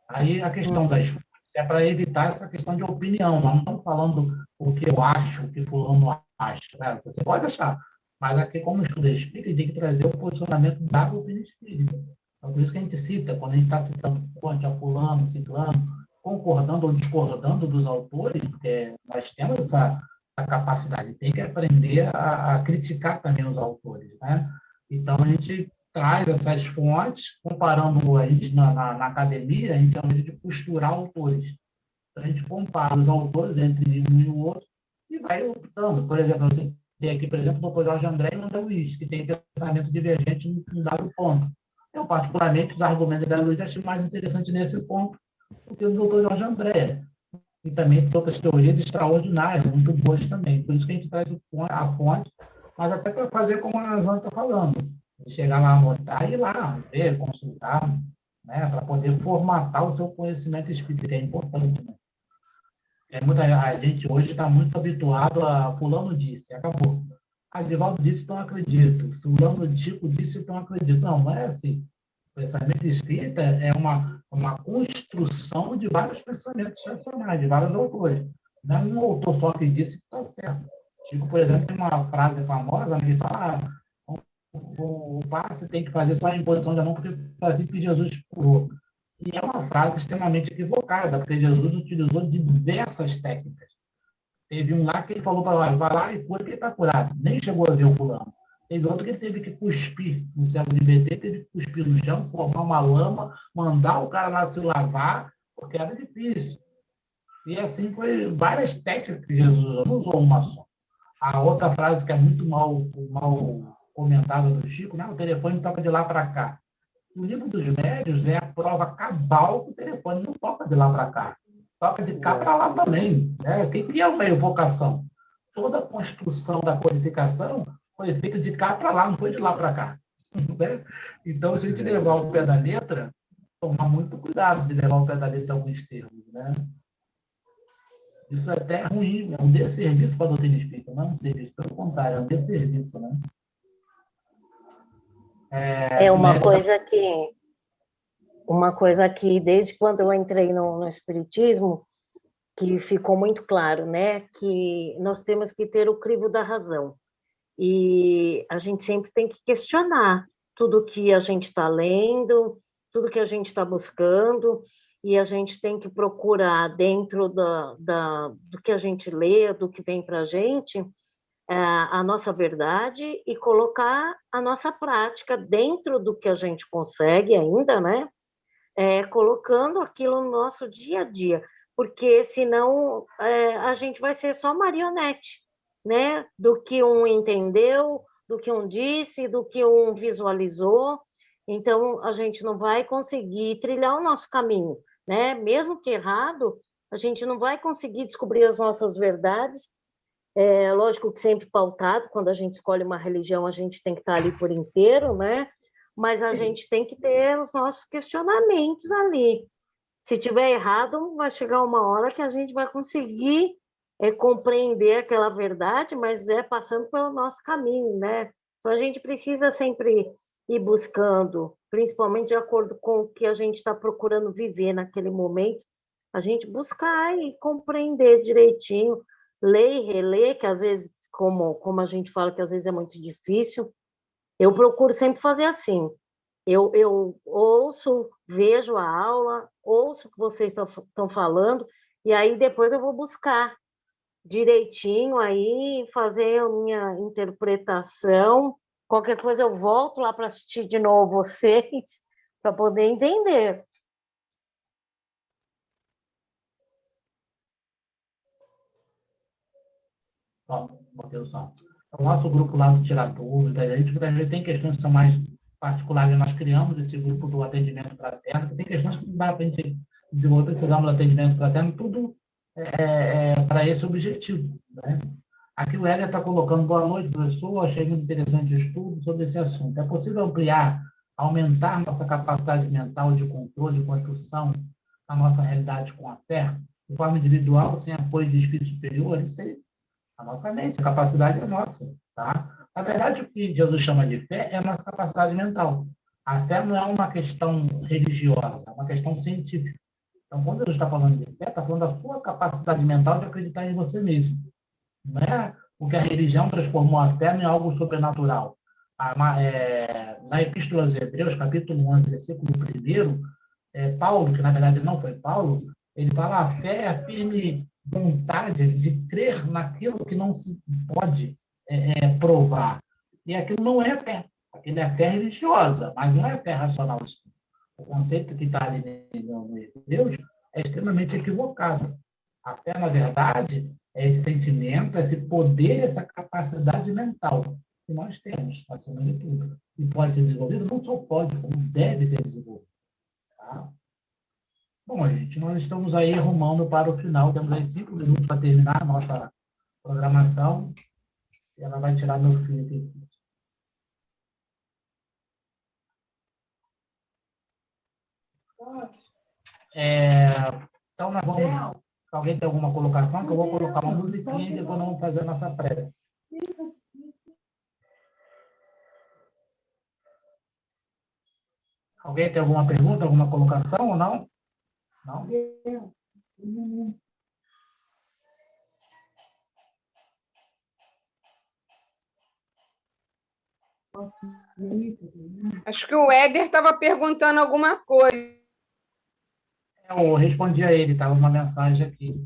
Aí a questão das fontes é para evitar essa questão de opinião. Nós não estamos falando o que eu acho, o que fulano acha. Né? Você pode achar, mas aqui, como estudo espírita, tem que trazer o posicionamento da opinião espírita. Então, por isso que a gente cita, quando a gente está citando fonte, a fulano, ciclano, concordando ou discordando dos autores, porque nós temos essa capacidade, tem que aprender a criticar também os autores, né? Então, a gente traz essas fontes, comparando a gente na academia, a gente chama de costurar autores. Então, a gente compara os autores entre um e o outro e vai optando. Por exemplo, você tem aqui, por exemplo, o Dr. Jorge André e o André Luiz, que tem pensamento divergente em um dado ponto. Eu, particularmente, os argumentos da Luiz acho mais interessante nesse ponto do que o Dr. Jorge André. E também tem outras teorias extraordinárias, muito boas também. Por isso que a gente traz a fonte, mas até para fazer como a Zana está falando. Chegar lá, anotar e ir lá, ver, consultar, né, para poder formatar o seu conhecimento espírita, que é importante. Né? A gente hoje está muito habituado a fulano disse, acabou. Divaldo disse, então acredito. Fulano Chico disse, então acredito. Não é assim. O pensamento espírita é uma construção de vários pensamentos racionais, de vários autores. Não é um autor só que disse que está certo. Chico, por exemplo, tem uma frase famosa que fala o passe tem que fazer só a imposição de mão porque foi assim que Jesus curou. E é uma frase extremamente equivocada, porque Jesus utilizou diversas técnicas. Teve um lá que ele falou para vai lá e cura que ele está curado. Nem chegou a ver o fulano. Teve outro que ele teve que cuspir no céu de BT, teve que cuspir no chão, formar uma lama, mandar o cara lá se lavar, porque era difícil. E assim foi várias técnicas que Jesus usou, não usou uma só. A outra frase que é muito mal comentada do Chico, né? O telefone toca de lá para cá. O livro dos médios é a prova cabal que o telefone não toca de lá para cá. Toca de cá para lá também. Né? Quem cria uma evocação? Toda a construção da codificação foi feita de cá para lá, não foi de lá para cá. Né? Então, se a gente levar o pé da letra, tomar muito cuidado de levar o pé da letra a alguns termos. Né? Isso até é ruim, é um desserviço para a doutrina espírita, não é um serviço, pelo contrário, é um desserviço. Né? Uma coisa que, desde quando eu entrei no Espiritismo, que ficou muito claro, né, que nós temos que ter o crivo da razão. E a gente sempre tem que questionar tudo que a gente está lendo, tudo que a gente está buscando, e a gente tem que procurar, dentro do que a gente lê, do que vem para a gente, a nossa verdade e colocar a nossa prática dentro do que a gente consegue ainda, né? Colocando aquilo no nosso dia a dia, porque senão a gente vai ser só marionete, né? Do que um entendeu, do que um disse, do que um visualizou. Então, a gente não vai conseguir trilhar o nosso caminho, né? Mesmo que errado, a gente não vai conseguir descobrir as nossas verdades. Lógico que sempre pautado, quando a gente escolhe uma religião, a gente tem que estar ali por inteiro, né? Mas a gente tem que ter os nossos questionamentos ali. Se tiver errado, vai chegar uma hora que a gente vai conseguir compreender aquela verdade, mas passando pelo nosso caminho, né? Então, a gente precisa sempre ir buscando, principalmente de acordo com o que a gente está procurando viver naquele momento, a gente buscar e compreender direitinho, ler e reler, que às vezes, como a gente fala, que às vezes é muito difícil, eu procuro sempre fazer assim. Eu ouço, vejo a aula, ouço o que vocês estão falando, e aí depois eu vou buscar direitinho aí, fazer a minha interpretação. Qualquer coisa eu volto lá para assistir de novo vocês, para poder entender. O nosso grupo lá do Tirar Dúvida, a gente tem questões que são mais particulares, nós criamos esse grupo do atendimento fraterno, que tem questões que não dá para a gente desenvolver, precisamos do atendimento fraterno, tudo para esse objetivo. Né? Aqui o Éder está colocando: boa noite, professor, achei muito interessante o estudo sobre esse assunto. É possível ampliar, aumentar nossa capacidade mental de controle e construção da nossa realidade com a fé, de forma individual, sem apoio de espíritos superiores? Isso aí, a nossa mente, a capacidade é nossa. Tá? Na verdade, o que Jesus chama de fé é a nossa capacidade mental. A fé não é uma questão religiosa, é uma questão científica. Então, quando Jesus está falando de fé, está falando da sua capacidade mental de acreditar em você mesmo. Não é porque a religião transformou a fé em algo sobrenatural. Na Epístola aos Hebreus, capítulo 11, versículo 1, Paulo, que na verdade não foi Paulo, ele fala: a fé é a firme vontade de crer naquilo que não se pode provar. E aquilo não é fé. Aquilo é fé religiosa, mas não é fé racional. O conceito que está ali no Hebreus é extremamente equivocado. A fé, na verdade, é esse sentimento, esse poder, essa capacidade mental que nós temos, acima de tudo. E pode ser desenvolvido, não só pode, como deve ser desenvolvido. Tá? Bom, gente, nós estamos aí arrumando para o final, temos aí 5 minutos para terminar a nossa programação. E ela vai tirar meu filho aqui. Então, nós vamos... Alguém tem alguma colocação? Que eu vou colocar uma musiquinha e depois nós vamos fazer a nossa prece. Alguém tem alguma pergunta, alguma colocação ou não? Não? Acho que o Éder estava perguntando alguma coisa. Eu respondi a ele, estava uma mensagem aqui.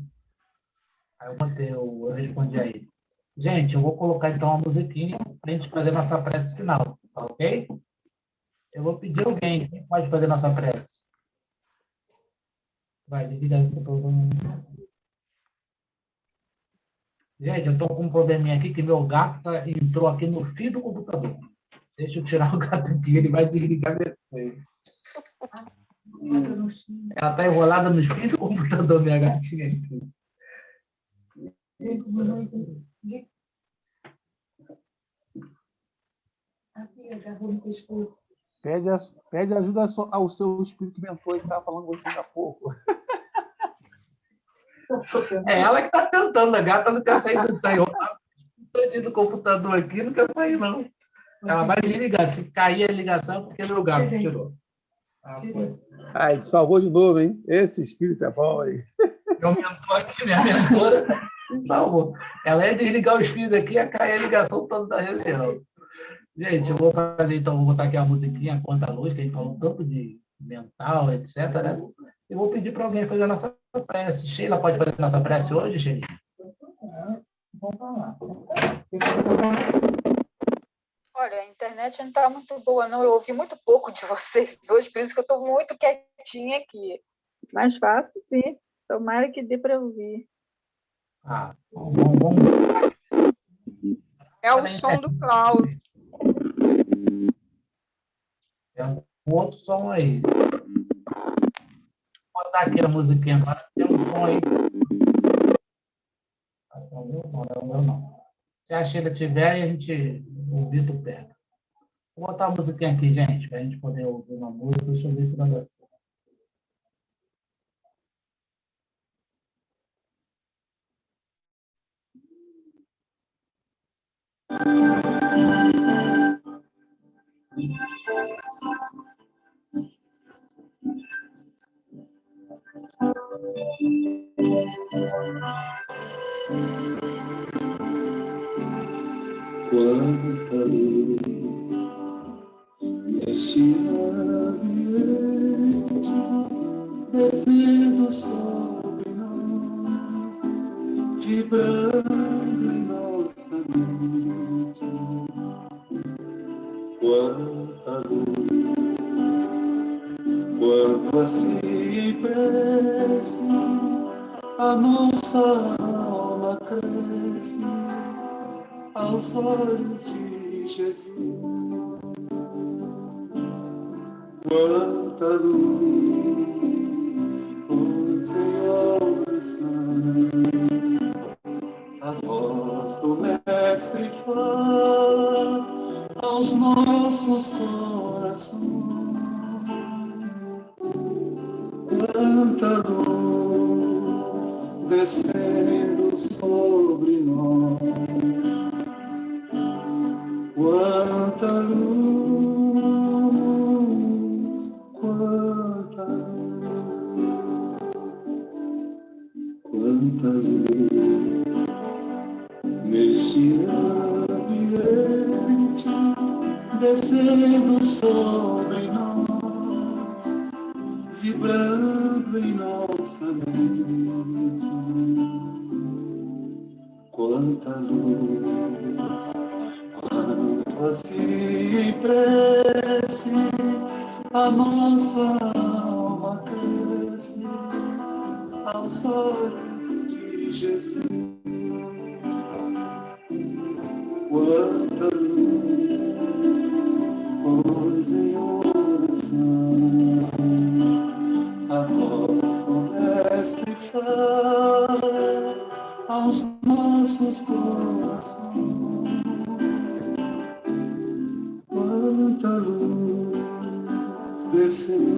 Aí eu respondi a ele. Gente, eu vou colocar então uma musiquinha para a gente fazer nossa prece final, tá ok? Eu vou pedir alguém, quem pode fazer nossa prece? Vai, divida aí. Gente, eu estou com um probleminha aqui, que meu gato entrou aqui no fio do computador. Deixa eu tirar o gato aqui, ele vai desligar depois. Ela está enrolada nos fios do computador, minha gatinha aqui. Pede ajuda ao seu espírito mentor, que estava falando com você há pouco. É ela que está tentando, a gata não quer sair do tanque. Eu do computador aqui, não quer sair, não. Ela vai desligar. Se cair a ligação, porque o gato tirou. Ai, te salvou de novo, hein? Esse espírito é bom, hein? Meu mentor aqui, minha mentora, me salvou. Ela ia desligar os fios aqui, ia cair a ligação toda da reunião. Gente, eu vou fazer, então, vou botar aqui a musiquinha Quanta Luz, que a gente falou tanto de mental, etc, né? Eu vou pedir para alguém fazer a nossa prece. Sheila, pode fazer a nossa prece hoje, Sheila? Vamos falar. Olha, a internet não está muito boa, não. Eu ouvi muito pouco de vocês hoje, por isso que eu estou muito quietinha aqui. Mas faço, sim. Tomara que dê para ouvir. Vamos. É o som do Cláudio. É um outro som aí. Vou botar aqui a musiquinha agora. Tem um som aí. Não é o meu, não. Se a Sheila tiver, a gente, o Vitor pega. Vou botar a musiquinha aqui, gente, para a gente poder ouvir uma música. Deixa eu ver se vai dar certo. Quanta luz neste ambiente, descendo sobre nós, vibrando em nossa mente. Quanta luz, quanto assim prece, a nossa alma cresce aos olhos de Jesus. Quanta luz, pois em oração a voz do Mestre fala aos nossos corações. Quanta luz descendo sobre nós. Quanta luz, quanta luz neste ambiente, descendo sobre nós, vibrando em nossa mente. Quanta luz, quanto assim prece, a nossa alma cresce aos olhos de Jesus. Quanta luz, pois em oração a voz do Mestre fala aos nossos corações. Quanta luz descendo